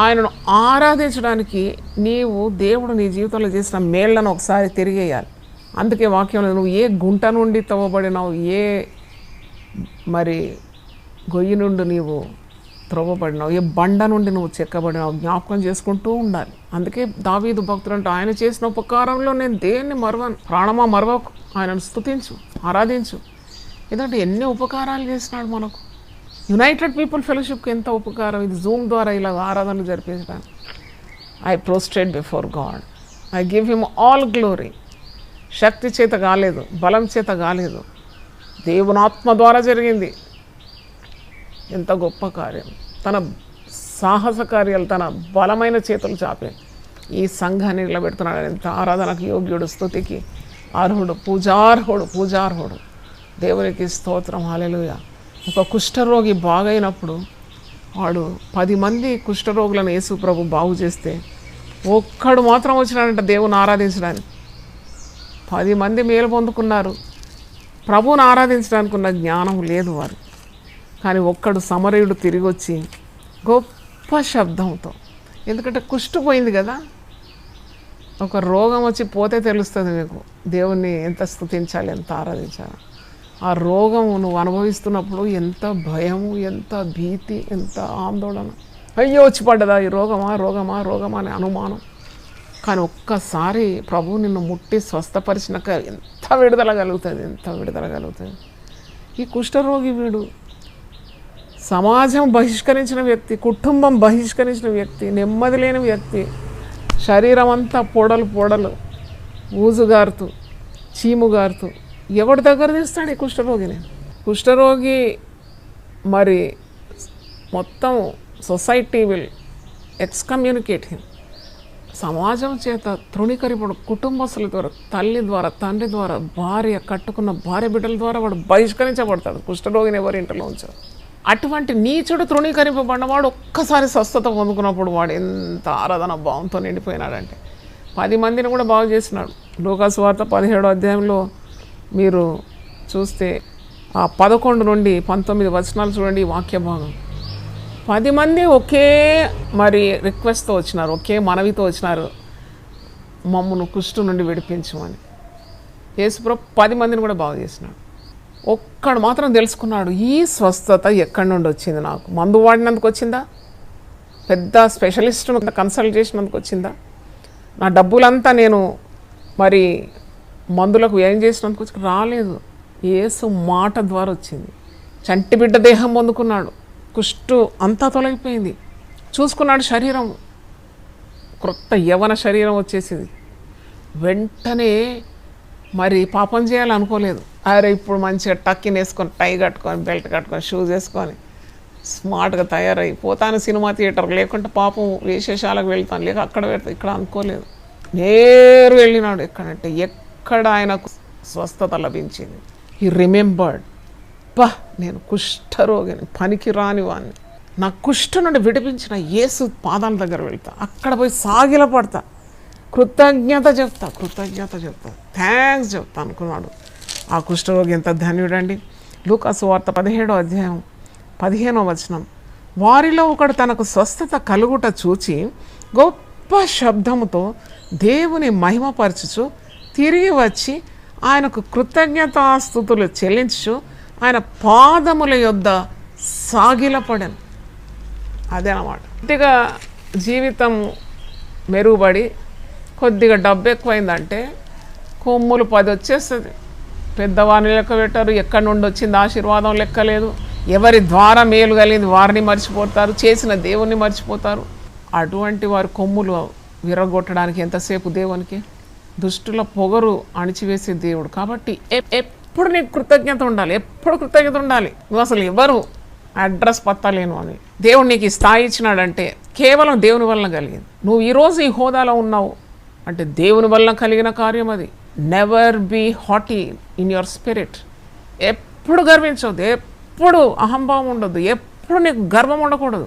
ఆయనను ఆరాధించడానికి నీవు దేవుడు నీ జీవితంలో చేసిన మేళ్లను ఒకసారి తిరిగేయాలి. అందుకే వాక్యంలో నువ్వు ఏ గుంట నుండి తవ్వబడినావు, ఏ మరి గొయ్యి నుండి నీవు త్రవ్వబడినావు, ఏ బండ నుండి నువ్వు చెక్కబడినావు జ్ఞాపకం చేసుకుంటూ ఉండాలి. అందుకే దావీదు భక్తుడు అంటే ఆయన చేసిన ఉపకారంలో నేను దేన్ని మరవను, ప్రాణమా మరవకు, ఆయనను స్తుతించు, ఆరాధించు. ఎందుకంటే ఎన్ని ఉపకారాలు చేసినాడు మనకు. యునైటెడ్ పీపుల్ ఫెలోషిప్కి ఎంత ఉపకారం. ఇది జూమ్ ద్వారా ఇలా ఆరాధనలు జరిపించడానికి. I prostrate before God, I give him all glory. శక్తి చేత కాలేదు, బలం చేత కాలేదు, దేవుని ఆత్మ ద్వారా జరిగింది. ఎంత గొప్ప కార్యం. తన సాహస కార్యాలు తన బలమైన చేతులు చాపే ఈ సంఘాన్ని నిలబెడుతున్నాడు. ఎంత ఆరాధనకు యోగ్యుడు, స్తుతికి అర్హుడు, పూజార్హుడు. దేవునికి స్తోత్రం, హల్లెలూయా. ఒక కుష్ఠరోగి బాగైనప్పుడు వాడు 10 మంది కుష్ఠరోగులను యేసు ప్రభు బాగు చేస్తే ఒక్కడు మాత్రం వచ్చినాడంట దేవుని ఆరాధించడానికి. 10 మంది మేలు పొందుకున్నారు. ప్రభువుని ఆరాధించడానికి ఉన్న జ్ఞానం లేదు వారు. కానీ ఒక్కడు సమరయుడు తిరిగి వచ్చి గొప్ప శబ్దంతో, ఎందుకంటే కుష్టు పోయింది కదా, ఒక రోగం వచ్చి పోతే తెలుస్తుంది మీకు దేవుణ్ణి ఎంత స్తుతించాలి, ఎంత ఆరాధించాలి. ఆ రోగం నువ్వు అనుభవిస్తున్నప్పుడు ఎంత భయము, ఎంత భీతి, ఎంత ఆందోళన. అయ్యో వచ్చి పడ్డదా ఈ రోగమా అనే అనుమానం. కానీ ఒక్కసారి ప్రభువు నిన్ను ముట్టి స్వస్థపరిచినాక ఎంత విడుదల కలుగుతుంది. ఈ కుష్ఠరోగి వీడు సమాజం బహిష్కరించిన వ్యక్తి, కుటుంబం బహిష్కరించిన వ్యక్తి, నెమ్మది లేని వ్యక్తి, శరీరం అంతా పొడలు ఊజుగారుతూ చీముగారుతూ ఎవరి దగ్గర తీస్తాడు ఈ కుష్ఠరోగిని? కుష్ఠరోగి మరి మొత్తం సొసైటీ విల్ ఎక్స్కమ్యూనికేట్ హిమ్. సమాజం చేత తృణీకరిపడు, కుటుంబస్తుల ద్వారా, తల్లి ద్వారా, తండ్రి ద్వారా, భార్య, కట్టుకున్న భార్య బిడ్డల ద్వారా వాడు బహిష్కరించబడతాడు. కుష్ఠరోగిని ఎవరి ఇంట్లో ఉంచారు. అటువంటి నీచుడు తృణీకరింపబడినవాడు ఒక్కసారి స్వస్థత పొందుకున్నప్పుడు వాడు ఎంత ఆరాధన భావంతో నిండిపోయినాడంటే 10 మందిని కూడా బాగు చేసినాడు. లూకాసు వార్త 17వ అధ్యాయంలో మీరు చూస్తే ఆ 11 నుండి 19 వచనాలు చూడండి. వాక్య భాగం 10 మంది ఒకే మరి రిక్వెస్ట్తో వచ్చినారు, ఒకే మనవితో వచ్చినారు. మమ్మను కుష్టు నుండి విడిపించమని. యేసుప్రభు 10 మందిని కూడా బాగు చేసినాడు. ఒక్కడు మాత్రం తెలుసుకున్నాడు, ఈ స్వస్థత ఎక్కడి నుండి వచ్చింది, నాకు మందు వాడినందుకు వచ్చిందా, పెద్ద స్పెషలిస్ట్ను కన్సల్ట్ చేసినందుకు వచ్చిందా, నా డబ్బులంతా నేను మరి మందులకు వ్యయం చేసినందుకు వచ్చి రాలేదు. యేసు మాట ద్వారా వచ్చింది. చంటి బిడ్డ దేహం పొందుకున్నాడు, కుష్టు అంతా తొలగిపోయింది. చూసుకున్నాడు శరీరం, క్రొత్త యవన శరీరం వచ్చేసింది. వెంటనే మరి పాపం చేయాలనుకోలేదు. అరే ఇప్పుడు మంచిగా టక్కిన్ వేసుకొని, టై కట్టుకొని, బెల్ట్ కట్టుకొని, షూస్ వేసుకొని స్మార్ట్గా తయారై పోతాను సినిమా థియేటర్, లేకుంటే పాపం విశేషాలకు వెళ్తాను, లేక అక్కడ వెళ్తాను, ఇక్కడ అనుకోలేదు. నేరు వెళ్ళినాడు. ఎక్కడంటే ఎక్కడ ఆయనకు స్వస్థత లభించింది. ఈ రిమెంబర్డ్, నేను కుష్ఠరోగిని, పనికి రాని వాడిని, నా కుష్ఠ నుండి విడిపించిన యేసు పాదాల దగ్గర వెళ్తా, అక్కడ పోయి సాగిల పడతా, కృతజ్ఞత చెప్తా, థ్యాంక్స్ చెప్తా అనుకున్నాడు. ఆ కుష్ఠరోగి ఎంత ధన్యుడండి. లూకా సువార్త 17వ అధ్యాయం 15వ వచనం, వారిలో ఒకడు తనకు స్వస్థత కలుగుట చూచి గొప్ప శబ్దముతో దేవుని మహిమపరచుచు తిరిగి వచ్చి ఆయనకు కృతజ్ఞతాస్తుతులు చెల్లించు ఆయన పాదముల యొద్ద సాగిలపడెను. అదే అన్నమాట. కొద్దిగా జీవితం మెరుగుపడి కొద్దిగా డబ్బు ఎక్కువైందంటే కొమ్ములు 10 వచ్చేస్తుంది. పెద్దవారిని లెక్క పెట్టారు, ఎక్కడి నుండి వచ్చింది ఆశీర్వాదం లెక్కలేదు, ఎవరి ద్వారా మేలు కలిగింది వారిని మర్చిపోతారు, చేసిన దేవుణ్ణి మర్చిపోతారు. అటువంటి వారి కొమ్ములు విరగొట్టడానికి ఎంతసేపు దేవునికి. దుష్టుల పొగరు అణిచివేసే దేవుడు. కాబట్టి ఎప్పుడు నీకు కృతజ్ఞత ఉండాలి, ఎప్పుడు కృతజ్ఞత ఉండాలి. నువ్వు అసలు ఎవరు, అడ్రస్ పత్తలేను అని దేవుడు నీకు ఈ స్థాయి ఇచ్చినాడంటే కేవలం దేవుని వలన కలిగింది. నువ్వు ఈరోజు ఈ హోదాలో ఉన్నావు అంటే దేవుని వలన కలిగిన కార్యం అది. Never be haughty in your spirit. ఎప్పుడు గర్వించవద్దు, ఎప్పుడు అహంభావం ఉండొద్దు, ఎప్పుడు నీకు గర్వం ఉండకూడదు.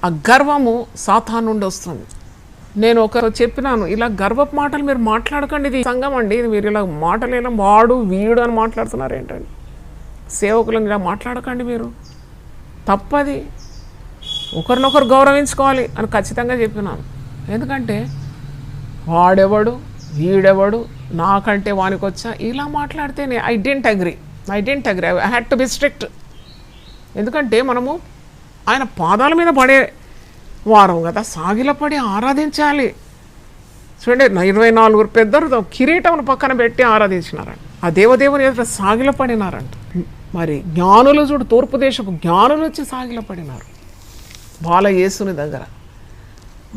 ఆ గర్వము సాతాను నుండి వస్తుంది. నేను ఒకరు చెప్పినాను, ఇలా గర్వపు మాటలు మీరు మాట్లాడకండి, ఇది సంఘం అండి, మీరు ఇలా మాటలు ఇలా వాడు వీడు అని మాట్లాడుతున్నారు ఏంటండి, సేవకులను ఇలా మాట్లాడకండి, మీరు తప్పది. ఒకరినొకరు గౌరవించుకోవాలి అని ఖచ్చితంగా చెప్పినాను. ఎందుకంటే వాడెవడు వీడెవడు నాకంటే వానికి వచ్చా ఇలా మాట్లాడితేనే I didn't agree, I had to be strict. ఎందుకంటే మనము ఆయన పాదాల మీద పడే వారం కదా, సాగిలపడి ఆరాధించాలి. చూడండి, 24 పెద్దలు కిరీటమును పక్కన పెట్టి ఆరాధించినారంట, ఆ దేవదేవుని ఎదుట సాగిలపడినారంట. మరి జ్ఞానులు చూడు, తూర్పు దేశపు జ్ఞానులు వచ్చి సాగిలపడినారు బాల యేసుని దగ్గర.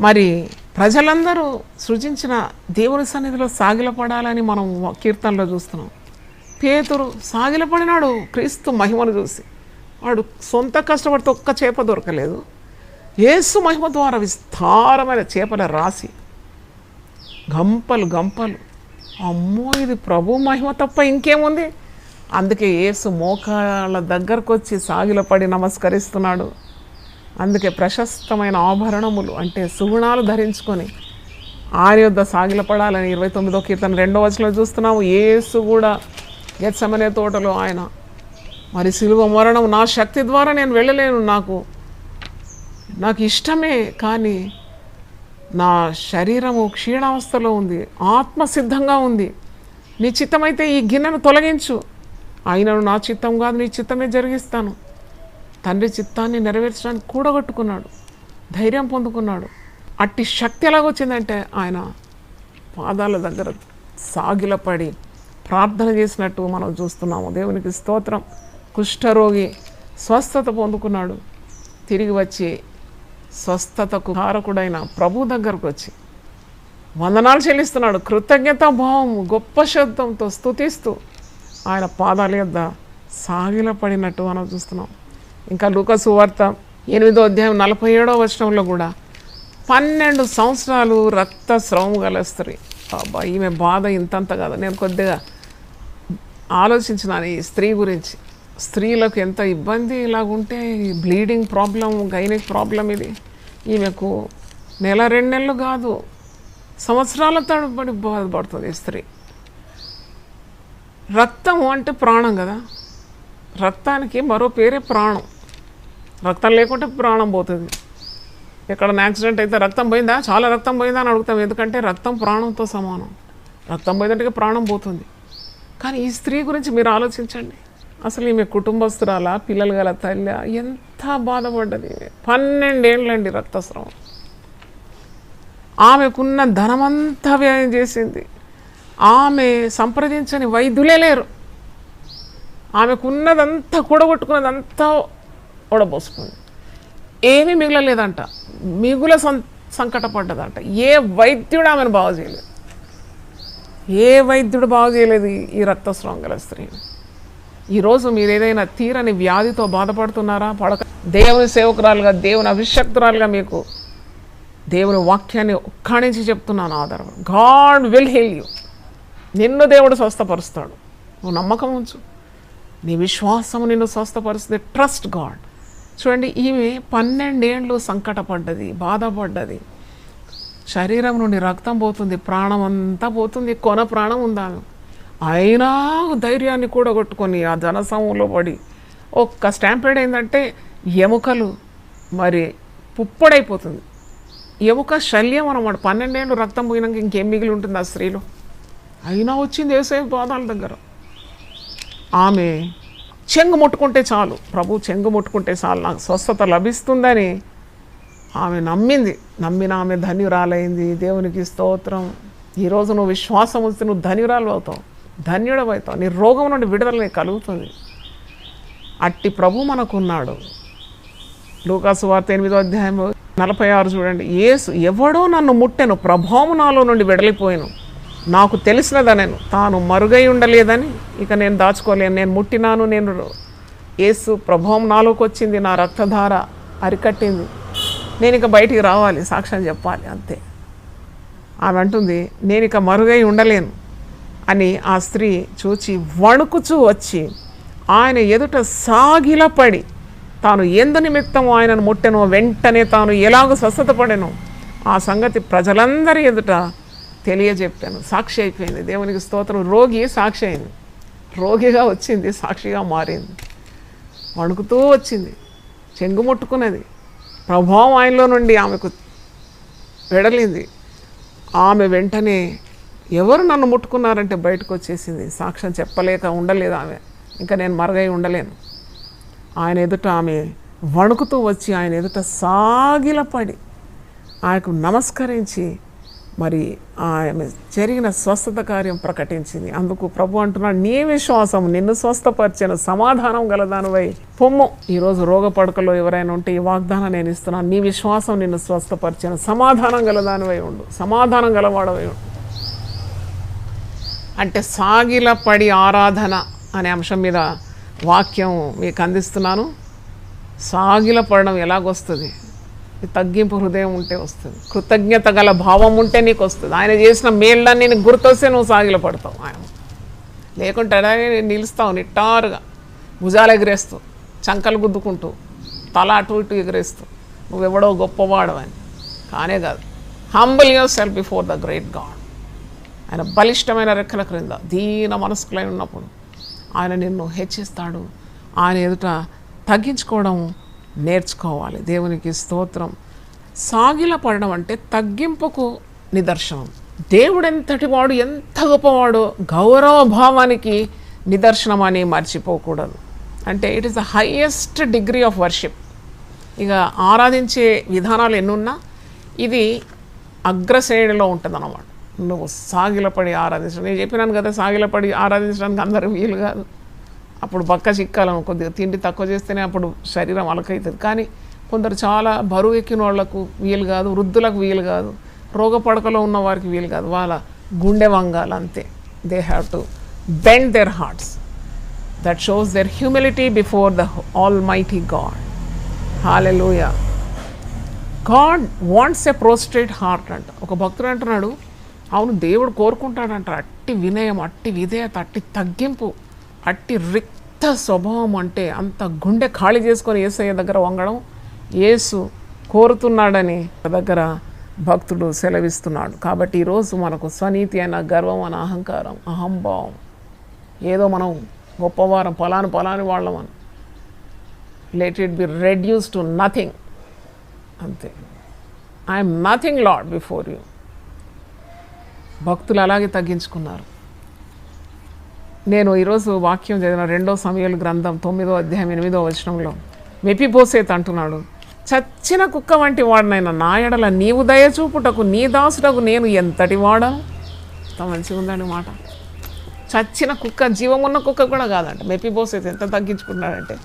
మరి ప్రజలందరూ సృజించిన దేవుని సన్నిధిలో సాగిలపడాలని మనం కీర్తనలో చూస్తున్నాం. పేతురు సాగిలపడినాడు క్రీస్తు మహిమను చూసి. వాడు సొంత కష్టపడితే ఒక్క చేప దొరకలేదు. యేసు మహిమ ద్వారా విస్తారమైన చేపల రాసి గంపలు గంపలు. అమ్మో, ఇది ప్రభు మహిమ తప్ప ఇంకేముంది. అందుకే యేసు మోకాళ్ళ దగ్గరకు వచ్చి సాగిలపడి నమస్కరిస్తున్నాడు. అందుకే ప్రశస్తమైన ఆభరణములు అంటే సుగుణాలు ధరించుకొని ఆయన యొద్ద సాగిలపడాలని 29వ కీర్తన 2వ వచనంలో చూస్తున్నాము. యేసు కూడా గెత్సెమనే తోటలో ఆయన మరి సిలువ మరణం, నా శక్తి ద్వారా నేను వెళ్ళలేను, నాకు ఇష్టమే, కానీ నా శరీరము క్షీణావస్థలో ఉంది, ఆత్మ సిద్ధంగా ఉంది, నీ చిత్తమైతే ఈ గిన్నెను తొలగించు, అయినను నా చిత్తం కాదు నీ చిత్తమే జరిగిస్తాను. తండ్రి చిత్తాన్ని నెరవేర్చడానికి కూడగట్టుకున్నాడు, ధైర్యం పొందుకున్నాడు. అట్టి శక్తి ఎలాగొచ్చిందంటే ఆయన పాదాల దగ్గర సాగిలపడి ప్రార్థన చేసినట్టు మనం చూస్తున్నాము. దేవునికి స్తోత్రం. కుష్ఠరోగి స్వస్థత పొందుకున్నాడు. తిరిగి వచ్చి స్వస్థతకు కారకుడైన ప్రభు దగ్గరకు వచ్చి వందనాలు చెల్లిస్తున్నాడు. కృతజ్ఞతా భావం గొప్ప శబ్దంతో స్తుతిస్తూ ఆయన పాదాల యొద్ద సాగిలపడినట్టు మనం చూస్తున్నాం. ఇంకా లూకా సువార్త 8వ అధ్యాయం 47వ వచనంలో కూడా 12 సంవత్సరాలు రక్తస్రావం గల స్త్రీ. బాబా, ఈమె బాధ ఇంతంత కాదు. నేను కొద్దిగా ఆలోచించినాను ఈ స్త్రీ గురించి. స్త్రీలకు ఎంత ఇబ్బంది ఇలాగుంటే, బ్లీడింగ్ ప్రాబ్లం, గైనిక్ ప్రాబ్లం ఇది. ఈమెకు 1-2 నెలలు కాదు, సంవత్సరాల తడబడి బాధపడుతుంది ఈ స్త్రీ. రక్తం అంటే ప్రాణం కదా, రక్తానికి మరో పేరే ప్రాణం. రక్తం లేకుంటే ప్రాణం పోతుంది. ఎక్కడన్నా యాక్సిడెంట్ అయితే రక్తం పోయిందా, చాలా రక్తం పోయిందా అని అడుగుతాం. ఎందుకంటే రక్తం ప్రాణంతో సమానం. రక్తం పోయిందంటే ప్రాణం పోతుంది. కానీ ఈ స్త్రీ గురించి మీరు ఆలోచించండి. అసలు ఈమె కుటుంబస్తురాలా, పిల్లలు గల తల్లి, ఎంత బాధపడ్డది. 12 ఏళ్ళండి రక్తస్రావం. ఆమెకున్న ధనమంతా వ్యయం చేసింది. ఆమె సంప్రదించని వైద్యులే లేరు. ఆమెకున్నదంతా కూడగొట్టుకున్నదంతా ఓడబోసుకుంది. ఏమీ మిగలలేదంట. మిగుల సంకటపడ్డదంట. ఏ వైద్యుడు ఆమెను బాగు చేయలేదు. ఏ వైద్యుడు బాగు చేయలేదు ఈ రక్తస్రావం గల స్త్రీని. ఈరోజు మీరు ఏదైనా తీరని వ్యాధితో బాధపడుతున్నారా? పడక దేవుని సేవకురాలుగా, దేవుని అభిషక్తురాలుగా మీకు దేవుని వాక్యాన్ని ఒక్కడించి చెప్తున్నాను. ఆధారం, గాడ్ విల్ హీల్ యూ. నిన్ను దేవుడు స్వస్థపరుస్తాడు. నువ్వు నమ్మకం ఉంచు. నీ విశ్వాసము నిన్ను స్వస్థపరుస్తుంది. Trust God. చూడండి, ఈమె 12 ఏళ్ళు సంకటపడ్డది, బాధపడ్డది. శరీరం నుండి రక్తం పోతుంది, ప్రాణం అంతా పోతుంది, కొన ప్రాణం ఉందాను. అయినా ధైర్యాన్ని కూడా కొట్టుకొని ఆ జనసమూహంలో పడి ఒక్క స్టాంపేడ్ అయిందంటే ఎముకలు మరి పుప్పడైపోతుంది. ఎముక శల్యం అన్నమాట. 12 ఏళ్ళు రక్తం పోయినాక ఇంకేం మిగిలి ఉంటుంది ఆ స్త్రీలో? అయినా వచ్చింది యేసయ్య పాదాల దగ్గర. ఆమె చెంగు ముట్టుకుంటే చాలు, ప్రభు చెంగు ముట్టుకుంటే చాలు, నాకు స్వస్థత లభిస్తుందని ఆమె నమ్మింది. నమ్మిన ఆమె ధన్యురాలైంది. దేవునికి స్తోత్రం. ఈరోజు నువ్వు విశ్వాసం వస్తే నువ్వు ధన్యురాలు అవుతావు, ధన్యుడవవుతావు. నీ రోగం నుండి విడుదల నీకు కలుగుతుంది. అట్టి ప్రభు మనకున్నాడు. లూకాసు వార్త 8వ అధ్యాయం 46 చూడండి. యేసు, ఎవడో నన్ను ముట్టెను, ప్రభావం నాలో నుండి వెడలిపోయాను, నాకు తెలిసినదనను, తాను మరుగై ఉండలేదని ఇక నేను దాచుకోలేను. నేను ముట్టినాను, నేను యేసు ప్రభావం నాలోకి వచ్చింది, నా రక్తధార అరికట్టింది, నేను ఇక బయటికి రావాలి, సాక్ష్యం చెప్పాలి, అంతే. ఆమె అంటుంది, నేను ఇక మరుగై ఉండలేను అని. ఆ స్త్రీ చూచి వణుకుచూ వచ్చి ఆయన ఎదుట సాగిలపడి తాను ఎందు నిమిత్తం ఆయనను ముట్టెనో వెంటనే తాను ఎలాగో స్వస్థత పడెనో ఆ సంగతి ప్రజలందరి ఎదుట తెలియజెప్పాను. సాక్షి అయిపోయింది. దేవునికి స్తోత్రం. రోగి సాక్షి అయింది. రోగిగా వచ్చింది, సాక్షిగా మారింది. వణుకుతూ వచ్చింది, చెంగు ముట్టుకున్నది. ప్రభావం ఆయనలో నుండి ఆమెకు వెడలింది. ఆమె వెంటనే ఎవరు నన్ను ముట్టుకున్నారంటే బయటకు వచ్చేసింది. సాక్ష్యం చెప్పలేక ఉండలేదు ఆమె. ఇంకా నేను మరుగై ఉండలేను. ఆయన ఎదుట ఆమె వణుకుతూ వచ్చి ఆయన ఎదుట సాగిలపడి ఆయనకు నమస్కరించి మరి ఆమె జరిగిన స్వస్థత కార్యం ప్రకటించింది. అందుకు ప్రభు అంటున్నాడు, నీ విశ్వాసం నిన్ను స్వస్థపరిచిన, సమాధానం గలదానివై పొమ్ము. ఈరోజు రోగ పడకలో ఎవరైనా ఉంటే ఈ వాగ్దానం నేను ఇస్తున్నాను. నీ విశ్వాసం నిన్ను స్వస్థపరిచిన, సమాధానం గలదానివై ఉండు, సమాధానం గలవాడవై ఉండు. అంటే సాగిలపడి ఆరాధన అనే అంశం మీద వాక్యం మీకు అందిస్తున్నాను. సాగిలపడడం ఎలాగొస్తుంది? తగ్గింపు హృదయం ఉంటే వస్తుంది. కృతజ్ఞత గల భావం ఉంటే నీకు వస్తుంది. ఆయన చేసిన మేళ్ళన్నీ నీకు గుర్తొస్తే నువ్వు సాగిలపడతావు. ఆయన లేకుంటే అలాగే నిలుస్తావు నిట్టారుగా, భుజాలు ఎగిరేస్తూ, చంకలు గుద్దుకుంటూ, తల అటు ఇటు ఎగిరేస్తూ నువ్వెవడో గొప్పవాడవని. కానే కాదు. Humble your self before the great God. ఆయన బలిష్టమైన రెక్కల క్రింద దీన మనస్కులై ఉన్నప్పుడు ఆయన నిన్ను హెచ్చిస్తాడు. ఆయన ఎదుట తగ్గించుకోవడం నేర్చుకోవాలి. దేవునికి స్తోత్రం. సాగిల పడడం అంటే తగ్గింపుకు నిదర్శనం. దేవుడు ఎంతటి వాడు, ఎంత గొప్పవాడో గౌరవ భావానికి నిదర్శనం అని మర్చిపోకూడదు. అంటే it is the highest degree of worship. ఇక ఆరాధించే విధానాలు ఎన్నున్నా ఇది అగ్రశ్రేణిలో ఉంటుంది అన్నమాట. నువ్వు సాగిలపడి ఆరాధించడం. నేను చెప్పినాను కదా, సాగిలపడి ఆరాధించడానికి అందరూ వీలు కాదు. అప్పుడు పక్క చిక్కాలను కొద్దిగా తిండి తక్కువ చేస్తేనే అప్పుడు శరీరం అలకవుతుంది. కానీ కొందరు చాలా బరువు ఎక్కిన వాళ్ళకు వీలు కాదు, వృద్ధులకు వీలు కాదు, రోగ పడకలో ఉన్న వారికి వీలు కాదు. వాళ్ళ గుండె వంగాలి అంతే. They have to bend their hearts. That shows their humility before the almighty God. Hallelujah. God wants a prostrate heart అంట. ఒక భక్తుడు అంటున్నాడు, అవును దేవుడు కోరుకుంటాడంట అట్టి వినయం, అట్టి విధేయత, అట్టి తగ్గింపు, అట్టి రిక్త స్వభావం. అంటే అంత గుండె ఖాళీ చేసుకొని యేసయ్య దగ్గర వంగడం యేసు కోరుతున్నాడని దగ్గర భక్తుడు సెలవిస్తున్నాడు. కాబట్టి ఈరోజు మనకు స్వనీతి అయిన గర్వం అనే అహంకారం, అహంభావం, ఏదో మనం గొప్పవారం, పలాని వాళ్ళం let it be reduce to nothing. అంతే. I'm nothing Lord before you. భక్తులు అలాగే తగ్గించుకున్నారు. నేను ఈరోజు వాక్యం చదివిన 2 సమూయేలు గ్రంథం 9వ అధ్యాయం 8వ వచనంలో మెఫీబోషెత్ అంటున్నాడు, చచ్చిన కుక్క వంటి వాడినైనా నా ఎడల నీవు దయచూపుటకు నీ దాసుడకు నేను ఎంతటి వాడను. ఎంత మంచిగా ఉందండి మాట. చచ్చిన కుక్క, జీవమున్న కుక్క కూడా కాదంట. మెఫీబోషెత్ ఎంత తగ్గించుకున్నాడంటే,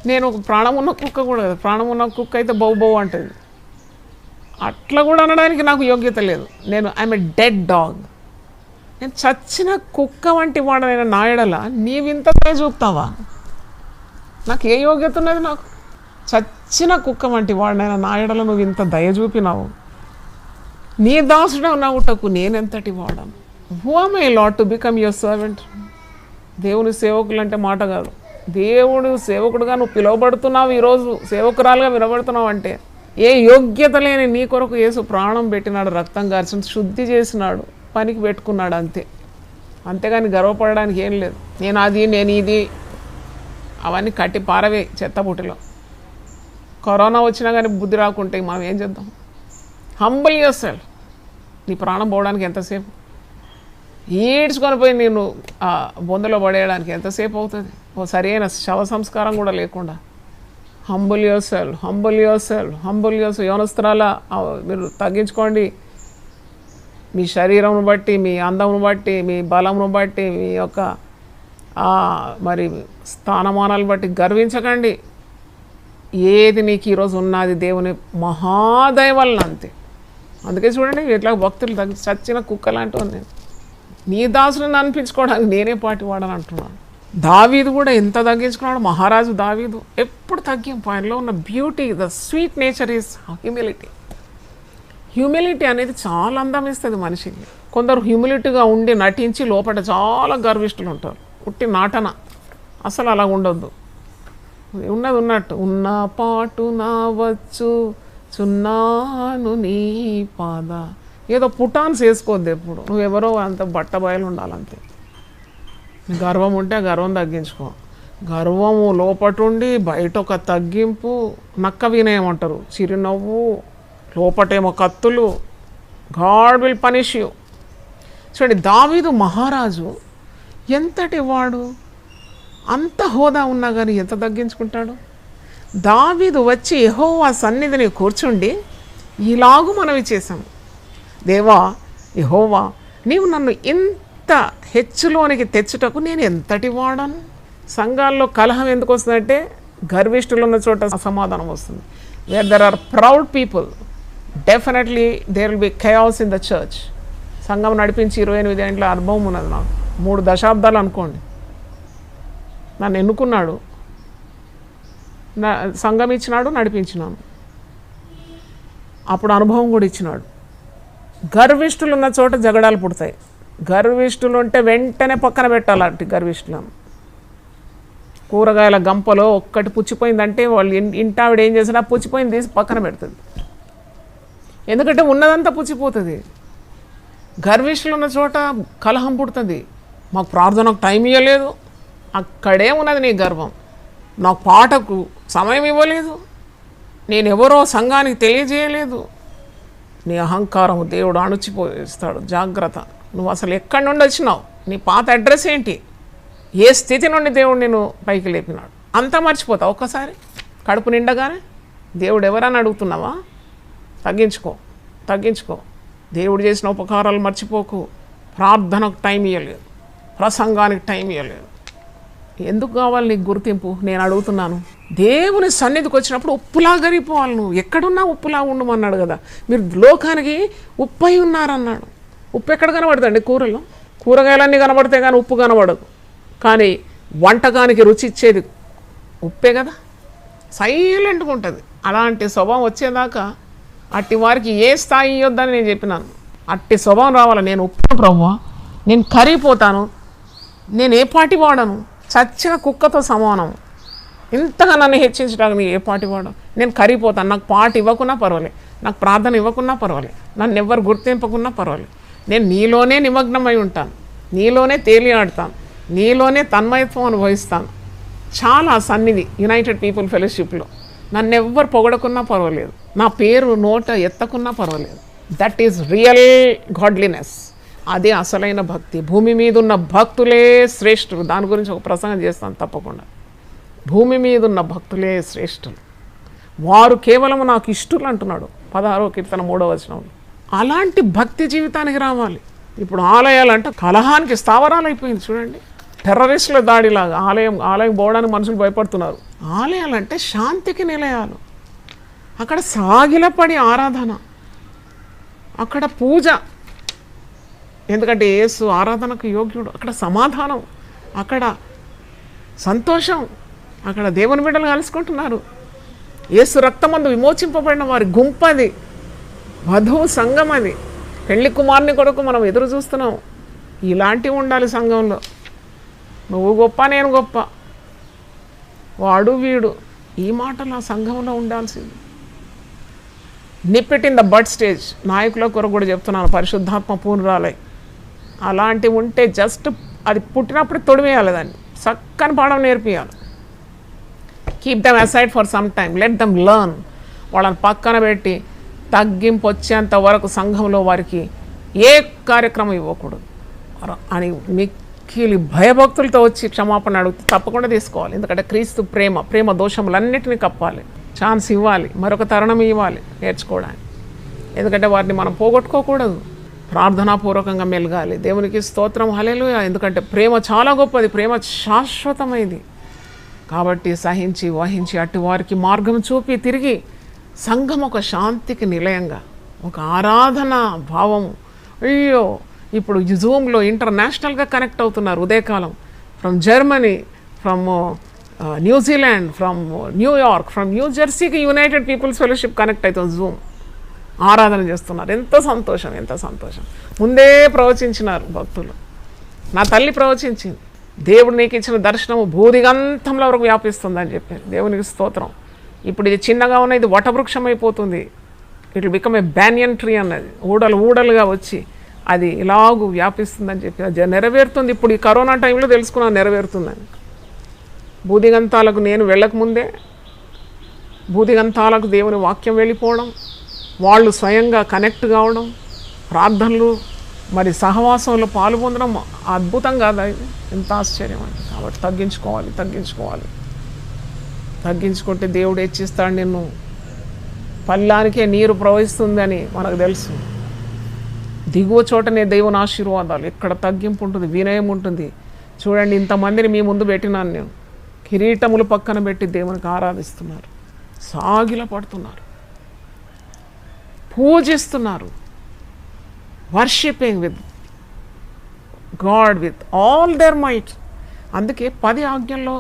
నేను ఒక ప్రాణం ఉన్న కుక్క కూడా కాదు. ప్రాణం ఉన్న కుక్క అయితే బౌ బౌ అంటుంది. అట్లా కూడా అనడానికి నాకు యోగ్యత లేదు. నేను ఐఎమ్ ఎ డెడ్ డాగ్. నేను చచ్చిన కుక్క వంటి వాడనైనా నా ఎడల నీవింత దయ చూపుతావా? నాకు ఏ యోగ్యత ఉన్నది? నాకు చచ్చిన కుక్క వంటి వాడినైనా నా ఎడల నువ్వు ఇంత దయ చూపినావు. నీ దాసుడు నవ్వుటకు నేనెంతటి వాడను. Who am I lord to become your servant. దేవుని సేవకులు అంటే మాట కాదు. దేవుడు సేవకుడుగా నువ్వు పిలువబడుతున్నావు, ఈరోజు సేవకురాలుగా వినబడుతున్నావు అంటే ఏ యోగ్యత లేని నీ కొరకు యేసు ప్రాణం పెట్టినాడు, రక్తం కార్చిన, శుద్ధి చేసినాడు, పనికి పెట్టుకున్నాడు అంతే. అంతేగాని గర్వపడడానికి ఏం లేదు. నేను అది, నేను ఇది, అవన్నీ కట్టి పారవే చెత్తబుట్టిలో. కరోనా వచ్చినా కానీ బుద్ధి రాకుంటే మనం ఏం చేద్దాం? Humble yourself. నీ ప్రాణం పోవడానికి ఎంతసేపు? ఈడ్చుకొని పోయి నేను బొందలో పడేయడానికి ఎంతసేపు అవుతుంది? ఓ సరైన శవ సంస్కారం కూడా లేకుండా. Humble yourself, humble yourself, humble yourself. యవనస్తురాల మీరు తగ్గించుకోండి. మీ శరీరంను బట్టి, మీ అందమును బట్టి, మీ బలమును బట్టి, మీ యొక్క మరి స్థానమానాలు బట్టి గర్వించకండి. ఏది నీకు ఈరోజు ఉన్నది దేవుని మహాదయ వలన అంతే. అందుకే చూడండి ఇట్లా భక్తులు చచ్చిన కుక్కలాంటి ఉంది. నీ దాసులను అనిపించుకోవడానికి నేనే పాటి వాడని అంటున్నాను. దావీదు కూడా ఎంత తగ్గించుకున్నాడు. మహారాజు దావీదు ఎప్పుడు తగ్గింపు. ఆయనలో ఉన్న beauty, the sweet nature is humility. Humility అనేది చాలా అందం ఇస్తుంది మనిషికి. కొందరు హ్యూమిలిటీగా ఉండి నటించి లోపల చాలా గర్విష్ఠులు ఉంటారు. ఉట్టి నాటన. అసలు అలా ఉండొద్దు. ఉన్నది ఉన్నట్టు, ఉన్న పాటు నా వచ్చు చున్నాను నీ పాద. ఏదో పుటాన్స్ వేసుకోవద్దు ఎప్పుడు. నువ్వెవరో అంత బట్ట బయలు ఉండాలంతే. గర్వం ఉంటే ఆ గర్వం తగ్గించుకో. గర్వము లోపటుండి బయట ఒక తగ్గింపు, నక్క వినయం అంటారు, చిరునవ్వు, లోపటేమో కత్తులు. God will punish you. చూడండి, దావీదు మహారాజు ఎంతటి వాడు, అంత హోదా ఉన్నా కానీ ఎంత తగ్గించుకుంటాడు. దావీదు వచ్చి యెహోవా సన్నిధిని కూర్చుండి ఇలాగూ మనవి చేశాము, దేవా యెహోవా, నీవు నన్ను ఇంత హెచ్చులోనికి తెచ్చుటకు నేను ఎంతటి వాడను. సంఘాల్లో కలహం ఎందుకు వస్తుందంటే గర్విష్ఠులు ఉన్న చోట అసమాధానం వస్తుంది. Where there are proud people, definitely there will be chaos in the church. సంఘం నడిపించి 28 ఏళ్ళ అనుభవం ఉన్నది నాకు. 3 దశాబ్దాలు అనుకోండి. నన్ను ఎన్నుకున్నాడు, సంఘం ఇచ్చినాడు, నడిపించినాను. అప్పుడు అనుభవం కూడా ఇచ్చినాడు. గర్విష్ఠులు ఉన్న చోట జగడాలు పుడతాయి. గర్విష్ఠులు ఉంటే వెంటనే పక్కన పెట్టాలంటే గర్విష్ఠులను. కూరగాయల గంపలో ఒక్కటి పుచ్చిపోయిందంటే వాళ్ళు ఇంటావిడ ఏం చేసినా పుచ్చిపోయింది తీసి పక్కన పెడుతుంది. ఎందుకంటే ఉన్నదంతా పుచ్చిపోతుంది. గర్విష్ఠులు ఉన్న చోట కలహం పుడుతుంది. మాకు ప్రార్థనకు టైం ఇవ్వలేదు, అక్కడే ఉన్నది నీ గర్వం. నాకు పాటకు సమయం ఇవ్వలేదు, నేను ఎవరో సంఘానికి తెలియజేయలేదు. నీ అహంకారం దేవుడు అణుచిపోయిస్తాడు. జాగ్రత్త. నువ్వు అసలు ఎక్కడి నుండి వచ్చినావు, నీ పాత అడ్రస్ ఏంటి, ఏ స్థితి నుండి దేవుడు నేను పైకి లేపినాడు అంతా మర్చిపోతావు ఒక్కసారి. కడుపు నిండగానే దేవుడు ఎవరని అడుగుతున్నావా? తగ్గించుకో. దేవుడు చేసిన ఉపకారాలు మర్చిపోకు. ప్రార్థనకు టైం ఇవ్వలేదు, ప్రసంగానికి టైం ఇవ్వలేదు. ఎందుకు కావాలి నీకు గుర్తింపు? నేను అడుగుతున్నాను. దేవుని సన్నిధికి వచ్చినప్పుడు ఉప్పులా గరిపోవాలి. నువ్వు ఎక్కడున్నా ఉప్పులా ఉండమన్నాడు కదా. మీరు లోకానికి ఉప్పై ఉన్నారన్నాడు. ఉప్పు ఎక్కడ కనబడుతుంది? కూరలో. కూరగాయలన్నీ కనబడితే కానీ ఉప్పు కనబడదు. కానీ వంటకానికి రుచి ఇచ్చేది ఉప్పే కదా. సైలెంట్గా ఉంటుంది. అలాంటి స్వభావం వచ్చేదాకా అట్టి వారికి ఏ స్థాయి ఇవ్వద్దని నేను చెప్పినాను. అట్టి స్వభావం రావాలి. నేను ఉప్పు ప్రభువా, నేను కరిగిపోతాను, నేను ఏ పాటి వాడను, చచ్చిన కుక్కతో సమానం. ఇంతగా నన్ను హెచ్చించడానికి నేను ఏ పాటి వాడను, నేను కరిగిపోతాను. నాకు పాట ఇవ్వకున్నా పర్వాలేదు, నాకు ప్రార్థన ఇవ్వకున్నా పర్వాలేదు, నన్ను ఎవ్వరు గుర్తింపకున్నా పర్వాలేదు. నేను నీలోనే నిమగ్నమై ఉంటాను, నీలోనే తేలియాడుతాను, నీలోనే తన్మయత్వం అనుభవిస్తాను. చాలా సన్నిధి యునైటెడ్ పీపుల్ ఫెలోషిప్లో నన్ను ఎవ్వరు పొగడకున్నా పర్వాలేదు, నా పేరు నోట ఎత్తకున్నా పర్వాలేదు. That is real godliness. అదే అసలైన భక్తి. భూమి మీద ఉన్న భక్తులే శ్రేష్ఠులు. దాని గురించి ఒక ప్రసంగం చేస్తాను తప్పకుండా. భూమి మీద ఉన్న భక్తులే శ్రేష్ఠులు, వారు కేవలం నాకు ఇష్టలు అంటున్నాడు 16వ కీర్తన 3వ వచనంలో. అలాంటి భక్తి జీవితానికి రావాలి. ఇప్పుడు ఆలయాలంటే కలహానికి స్థావరాలు అయిపోయింది చూడండి. టెర్రరిస్టుల దాడిలాగా ఆలయం పోవడానికి మనుషులు భయపడుతున్నారు. ఆలయాలంటే శాంతికి నిలయాలు. అక్కడ సాగిలపడి ఆరాధన, అక్కడ పూజ. ఎందుకంటే యేసు ఆరాధనకు యోగ్యుడు. అక్కడ సమాధానం, అక్కడ సంతోషం, అక్కడ దేవుని బిడ్డలు కలుసుకుంటున్నారు. యేసు రక్తమందు విమోచింపబడిన వారి గుంపది, వధువు సంఘం అది. పెళ్లి కుమారుని కొరకు మనం ఎదురు చూస్తున్నాం. ఇలాంటివి ఉండాలి సంఘంలో. నువ్వు గొప్ప, నేను గొప్ప, వాడు వీడు, ఈ మాటలు ఆ సంఘంలో ఉండాల్సింది. Nip it in the bud stage. నాయకుల కొరకు కూడా చెప్తున్నాను, పరిశుద్ధాత్మ పూర్ణురాలై. అలాంటివి ఉంటే జస్ట్ అది పుట్టినప్పుడు తొడివేయాలి, దాన్ని చక్కని పాఠం నేర్పియాలి. Keep them aside for some time, let them learn. వాళ్ళని పక్కన పెట్టి తగ్గింపు వచ్చేంత వరకు సంఘంలో వారికి ఏ కార్యక్రమం ఇవ్వకూడదు అని మిక్కిలి భయభక్తులతో వచ్చి క్షమాపణ అడిగితే తప్పకుండా తీసుకోవాలి. ఎందుకంటే క్రీస్తు ప్రేమ దోషములన్నిటినీ కప్పాలి, ఛాన్స్ ఇవ్వాలి, మరొక తరుణం ఇవ్వాలి నేర్చుకోవడానికి. ఎందుకంటే వారిని మనం పోగొట్టుకోకూడదు. ప్రార్థనాపూర్వకంగా మెలగాలి. దేవునికి స్తోత్రం, హల్లెలూయా. ఎందుకంటే ప్రేమ చాలా గొప్పది, ప్రేమ శాశ్వతమైంది. కాబట్టి సహించి వహించి అటు వారికి మార్గం చూపి తిరిగి సంఘం ఒక శాంతికి నిలయంగా, ఒక ఆరాధన భావం. అయ్యో, ఇప్పుడు జూమ్లో ఇంటర్నేషనల్గా కనెక్ట్ అవుతున్నారు ఉదయకాలం. From Germany, from New Zealand, from New York, from న్యూ జెర్సీకి యునైటెడ్ పీపుల్స్ ఫెలోషిప్ కనెక్ట్ అవుతుంది. జూమ్ ఆరాధన చేస్తున్నారు. ఎంతో సంతోషం, ఎంత సంతోషం. ముందే ప్రవచించినారు భక్తులు. నా తల్లి ప్రవచించింది, దేవుడు నీకు ఇచ్చిన దర్శనము భూదిగంతంలో వరకు వ్యాపిస్తుందని చెప్పారు. దేవునికి స్తోత్రం. ఇప్పుడు ఇది చిన్నగా ఉన్న ఇది వటవృక్షం అయిపోతుంది. It will become a banyan tree అన్నది. ఊడలుగా వచ్చి అది ఇలాగూ వ్యాపిస్తుందని చెప్పి అది నెరవేరుతుంది. ఇప్పుడు ఈ కరోనా టైంలో తెలుసుకున్నాను నెరవేరుతుందని. భూదిగంతాలకు నేను వెళ్ళకముందే భూదిగంతాలకు దేవుని వాక్యం వెళ్ళిపోవడం, వాళ్ళు స్వయంగా కనెక్ట్ కావడం, ప్రార్థనలు, మరి సహవాసంలో పాలు పొందడం అద్భుతం కాదా ఇది? ఎంత ఆశ్చర్యం అండి. కాబట్టి తగ్గించుకుంటే దేవుడు హెచ్చిస్తాడు నిన్ను. పల్లానికే నీరు ప్రవహిస్తుందని మనకు తెలుసు. దిగువ చోటనే దేవుని ఆశీర్వాదాలు. ఎక్కడ తగ్గింపు ఉంటుంది, వినయం ఉంటుంది. చూడండి, ఇంతమందిని మీ ముందు పెట్టినాను నేను. కిరీటములు పక్కన పెట్టి దేవునికి ఆరాధిస్తున్నారు, సాగిల పడుతున్నారు, పూజిస్తున్నారు. Worshipping with God with all their might. అందుకే 10 ఆజ్ఞల్లో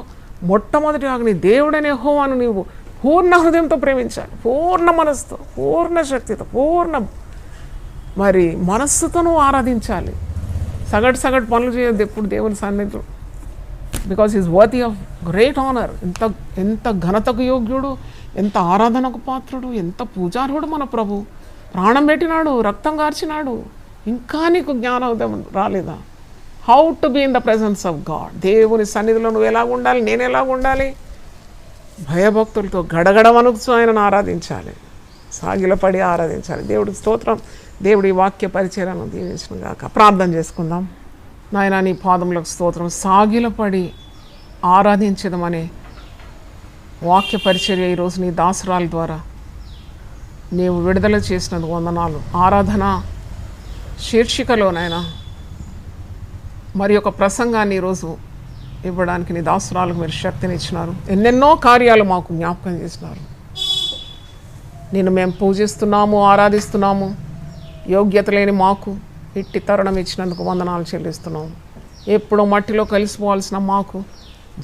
మొట్టమొదటి ఆజ్ఞ, దేవుడనే యెహోవాను నీవు పూర్ణ హృదయంతో ప్రేమించాలి, పూర్ణ మనస్సుతో, పూర్ణ శక్తితో, పూర్ణ మరి మనస్సుతో నువ్వు ఆరాధించాలి. సగటు పనులు చేయొద్దు ఎప్పుడు దేవుని సన్నిధిలో. Because is worthy of great honour. ఎంత ఘనతకు యోగ్యుడు, ఎంత ఆరాధనకు పాత్రుడు, ఎంత పూజార్హుడు మన ప్రభు. ప్రాణం పెట్టినాడు, రక్తం కార్చినాడు. ఇంకా నీకు జ్ఞానోదయం రాలేదా? How to be in the presence of God. దేవుని సన్నిధిలో నువ్వు ఎలాగ ఉండాలి, నేను ఎలాగ ఉండాలి? భయభక్తులతో గడగడ వణుకుతూ ఆయనను ఆరాధించాలి, సాగిలపడి ఆరాధించాలి. దేవుడికి స్తోత్రం. దేవుడి వాక్య పరిచర్యను దీవించును గాక. ప్రార్థన చేసుకుందాం. నాయన, నీ పాదములకు స్తోత్రం. సాగిలపడి ఆరాధించదమనే వాక్య పరిచర్య ఈరోజు నీ దాసురాల ద్వారా నీవు విడుదల చేసినందుకు వందనాలు. ఆరాధన శీర్షికలోనైనా మరి ఒక ప్రసంగాన్ని ఈరోజు ఇవ్వడానికి నీ దాసురాలకు మీరు శక్తిని ఇచ్చినారు. ఎన్నెన్నో కార్యాలు మాకు జ్ఞాపకం చేసినారు. నిన్ను మేము పూజిస్తున్నాము, ఆరాధిస్తున్నాము. యోగ్యత లేని మాకు ఇట్టి తరుణం ఇచ్చినందుకు వందనాలు చెల్లిస్తున్నాము. ఎప్పుడో మట్టిలో కలిసిపోవాల్సిన మాకు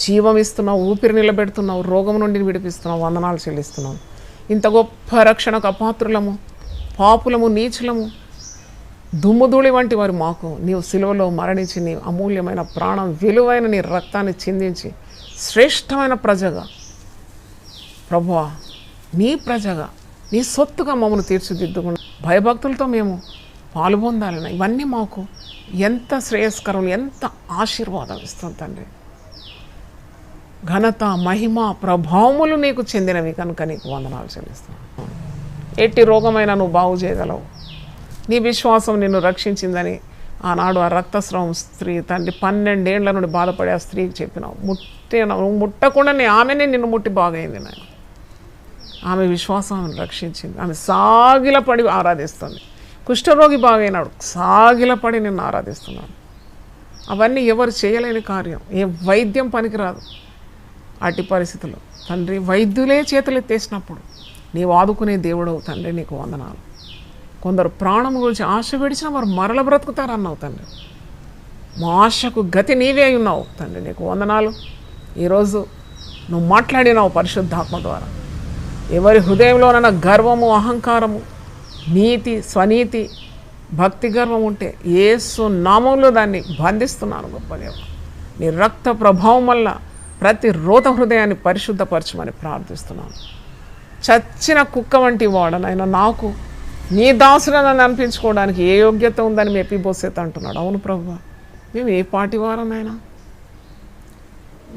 జీవం ఇస్తున్నావు, ఊపిరి నిలబెడుతున్నావు, రోగం నుండి విడిపిస్తున్నావు. వందనాలు చెల్లిస్తున్నాము. ఇంత గొప్ప రక్షణకు అపాత్రులము, పాపులము, నీచులము, దుమ్ముధూళి వంటి వారు మాకు నీవు సిలువలో మరణించి నీ అమూల్యమైన ప్రాణం, విలువైన నీ రక్తాన్ని చిందించి శ్రేష్టమైన ప్రజగా ప్రభువా, నీ ప్రజగా, నీ సొత్తుగా మమ్మల్ని తీర్చిదిద్దుకున్న భయభక్తులతో మేము పాల్పొందాలని ఇవన్నీ మాకు ఎంత శ్రేయస్కరం, ఎంత ఆశీర్వాదం ఇస్తుంది తండ్రి. ఘనత, మహిమ, ప్రభావములు నీకు చెందినవి కనుక నీకు వందనాలు చెల్లిస్తున్నాను. ఎట్టి రోగమైనా నువ్వు బాగు చేయగలవు. నీ విశ్వాసం నిన్ను రక్షించిందని ఆనాడు ఆ రక్తస్రావం స్త్రీ తండ్రి 12 ఏళ్ల నుండి బాధపడే ఆ స్త్రీకి చెప్పినావు. నువ్వు ముట్టకుండానే ఆమెనే నిన్ను ముట్టి బాగైంది నాయన. ఆమె విశ్వాసం ఆమెను రక్షించింది. ఆమె సాగిలపడి ఆరాధిస్తుంది. కుష్ఠరోగి బాగైనాడు, సాగిలపడి నిన్ను ఆరాధిస్తున్నాను. అవన్నీ ఎవరు చేయలేని కార్యం, ఏ వైద్యం పనికిరాదు. అట్టి పరిస్థితుల్లో తండ్రి వైద్యులే చేతులు ఎత్తేసినప్పుడు నీవు ఆదుకునే దేవుడవు తండ్రి, నీకు వందనాలు. కొందరు ప్రాణం గురించి ఆశ విడిచిన వారు మరల బ్రతుకుతారన్నావు తండ్రి. మా ఆశకు గతి నీవే ఉన్నావు తండ్రి, నీకు వందనాలు. ఈరోజు నువ్వు మాట్లాడినావు పరిశుద్ధాత్మ ద్వారా. ఎవరి హృదయంలోనైనా గర్వము, అహంకారము, నీతి, స్వనీతి, భక్తి గర్వం ఉంటే యేసు నామంలో దాన్ని బంధిస్తున్నాను గొప్ప దేవ. నీ రక్త ప్రభావం వల్ల ప్రతి రోత హృదయాన్ని పరిశుద్ధపరచమని ప్రార్థిస్తున్నాను. చచ్చిన కుక్క వంటి వాడనైనా నాకు నీ దాసులను అనిపించుకోవడానికి ఏ యోగ్యత ఉందని మెప్పిబోసేత అంటున్నాడు. అవును ప్రభువా, మేము ఏ పాటి వారనైనా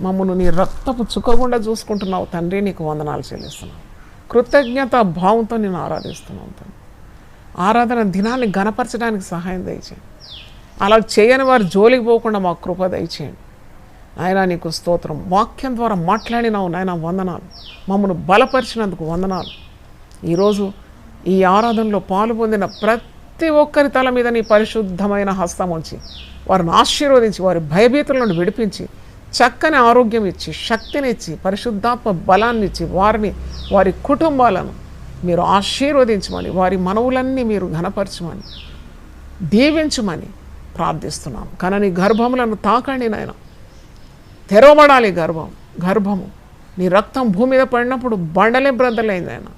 మమ్మల్ని నీ రక్తపు చుక్కకుండా చూసుకుంటున్నావు తండ్రి, నీకు వందనాలు చెల్లిస్తున్నావు. కృతజ్ఞత భావంతో నేను ఆరాధిస్తున్నావు తండ్రి. ఆరాధన దినాన్ని ఘనపరచడానికి సహాయం దయచేయండి. అలా చేయని వారు జోలికి పోకుండా మాకు కృప దయచేయండి. ఆయన నీకు స్తోత్రం. వాక్యం ద్వారా మాట్లాడినావు నాయన, వందనాలు. మమ్మల్ని బలపరిచినందుకు వందనాలు. ఈరోజు ఈ ఆరాధనలో పాలు పొందిన ప్రతి ఒక్కరి తల మీద నీ పరిశుద్ధమైన హస్తం ఉంచి వారిని ఆశీర్వదించి వారి భయభీతుల నుండి విడిపించి చక్కని ఆరోగ్యం ఇచ్చి శక్తినిచ్చి పరిశుద్ధాత్మ బలాన్ని ఇచ్చి వారిని, వారి కుటుంబాలను మీరు ఆశీర్వదించమని, వారి మనవులన్నీ మీరు ఘనపరచమని, దీవించమని ప్రార్థిస్తున్నాం. కనని గర్భములను తాకండి నాయన, తెరవబడాలి గర్భము. నీ రక్తం భూమి మీద పడినప్పుడు బండలే బ్రద్దలైంది ఆయన.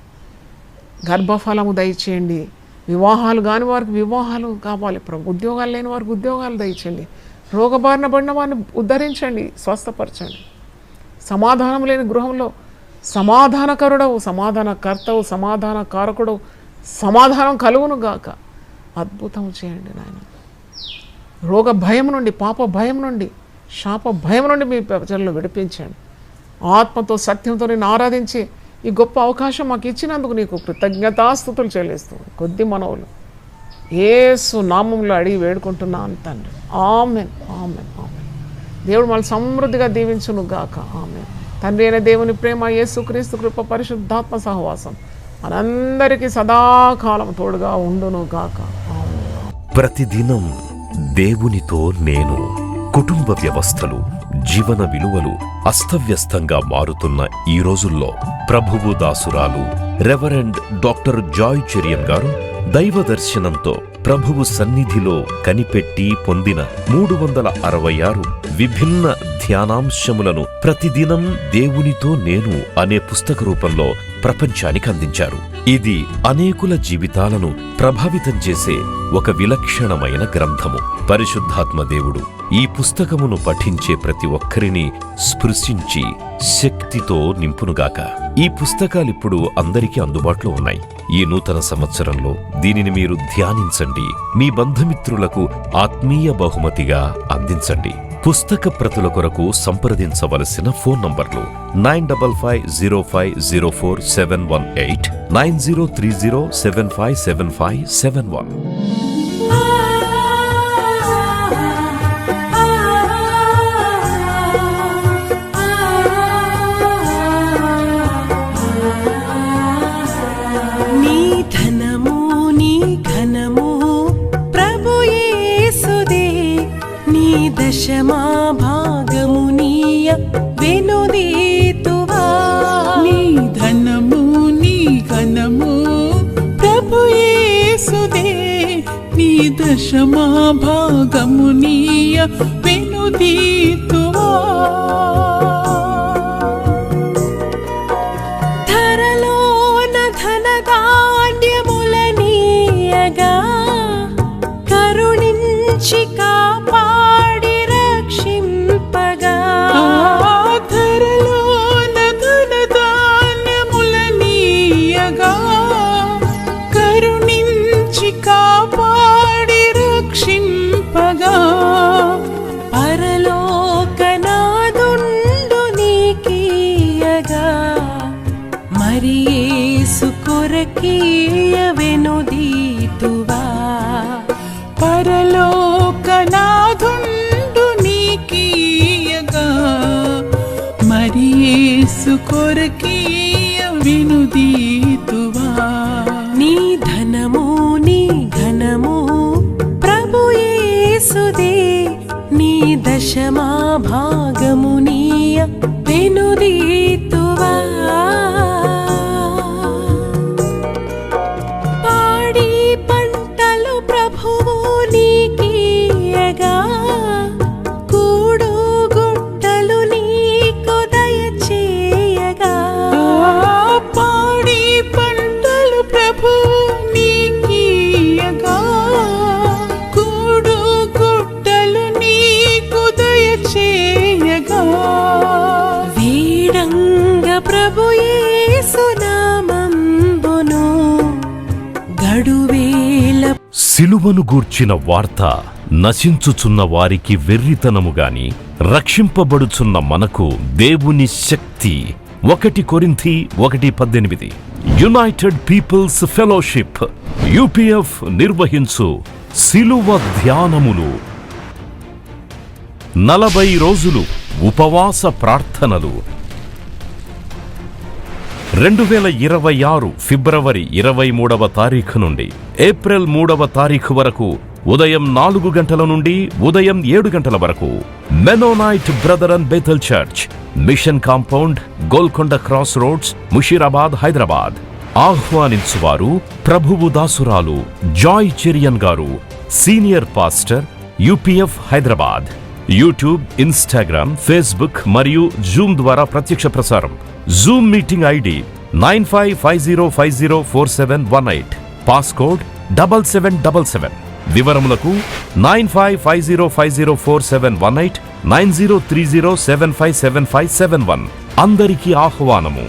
గర్భఫలము దయచేయండి. వివాహాలు కాని వారికి వివాహాలు కావాలి ప్రభు. ఉద్యోగాలు లేని వారికి ఉద్యోగాలు దయచేయండి. రోగబారిన పడిన వారిని ఉద్ధరించండి, స్వస్థపరచండి. సమాధానం లేని గృహంలో సమాధానకరుడవు, సమాధానకర్తవు, సమాధానకారకుడవు, సమాధానం కలుగును గాక. అద్భుతం చేయండి నాయన. రోగ భయం నుండి, పాప భయం నుండి, శాప భయం నుండి మీ ప్రజలను విడిపించండి. ఆత్మతో సత్యంతో నేను ఆరాధించి ఈ గొప్ప అవకాశం మాకు ఇచ్చినందుకు నీకు కృతజ్ఞతాస్తుతులు చెల్లిస్తూ కొద్ది మనవులు యేసు నామంలో అడిగి వేడుకుంటున్నాను తండ్రి. Amen, amen, amen. దేవుడు మళ్ళీ సమృద్ధిగా దీవించును గాక. ఆమెన్. తండ్రి అయిన దేవుని ప్రేమ, యేసుక్రీస్తు కృప, పరిశుద్ధాత్మ సహవాసం మనందరికీ సదాకాలం తోడుగా ఉండును గాక. ఆమెన్. ప్రతిదినం దేవునితో నేను. కుటుంబ వ్యవస్థలు, జీవన విలువలు అస్తవ్యస్తంగా మారుతున్న ఈ రోజుల్లో ప్రభువు దాసురాలు రెవరెండ్ డాక్టర్ జాయ్ చెరియన్ గారు దైవ దర్శనంతో ప్రభువు సన్నిధిలో కనిపెట్టి పొందిన 366 విభిన్న ధ్యానాంశములను ప్రతిదినం దేవునితో నేను అనే పుస్తక రూపంలో ప్రపంచానికి అందించారు. ఇది అనేకుల జీవితాలను ప్రభావితం చేసే ఒక విలక్షణమైన గ్రంథము. పరిశుద్ధాత్మ దేవుడు ఈ పుస్తకమును పఠించే ప్రతి ఒక్కరిని స్పృశించి శక్తితో నింపునుగాక. ఈ పుస్తకాలిప్పుడు అందరికీ అందుబాటులో ఉన్నాయి. ఈ నూతన సంవత్సరంలో దీనిని మీరు ధ్యానించండి, మీ బంధుమిత్రులకు ఆత్మీయ బహుమతిగా అందించండి. పుస్తక ప్రతుల కొరకు సంప్రదించవలసిన ఫోన్ నంబర్లు 9505047718, 9030757571. దశమా భాగము నీయ వెనుదీతువా. నీ ధనము నీ ఘనము ప్రభు యేసుదే. నీ దశమా భాగము నీయ వెనుదీతువా. ధరలోన ధనధాన్యములనీయగా కరుణించి పరలోక కొరకీయవెనుదీతువా పరలోకనాథుండు నీకీయగా మరి యేసు కొరకీయవెనుదీతువా నీ ధనము నీ ఘనము ప్రభు యేసుదే నీ దశమా భాగము నీయ వెనుదీతువా పాడి పంటలు ప్రభువు నీకీయగా కూడు గుట్టలు నీకు దయచేయగా పాడి పంటలు ప్రభు నీకీయగా కూడు గుట్టలు నీకు దయచేయగా వీడంగ ప్రభు యేసు నామంబును గడువేల సిలువను గూర్చిన వార్త నశించుచున్న వారికి వెర్రితనము గాని రక్షింపబడుచున్న మనకు దేవుని శక్తి. 1 కొరింథీ 1:18. యునైటెడ్ పీపుల్స్ ఫెలోషిప్ UPF నిర్వహించు సిలువ ధ్యానములు. 40 రోజులు ఉపవాస ప్రార్థనలు. 2026 ఫిబ్రవరి 23వ తారీఖు నుండి ఏప్రిల్ 3వ తారీఖు వరకు ఉదయం 4 గంటల నుండి ఉదయం 7 గంటల వరకు Mennonite brother and Bethel church, mission compound, Golconda cross roads, Musheerabad, Hyderabad. ఆహ్వానించువారు ప్రభువు దాసురాలు జాయ్ చెరియన్ గారు, senior pastor, UPF Hyderabad. YouTube, Instagram, Facebook మరియు జూమ్ ద్వారా ప్రత్యక్ష ప్రసారం. Zoom meeting ID 9550504718. పాస్కోడ్ 7777. వివరములకు 9550504718, 9030757571. అందరికీ ఆహ్వానము.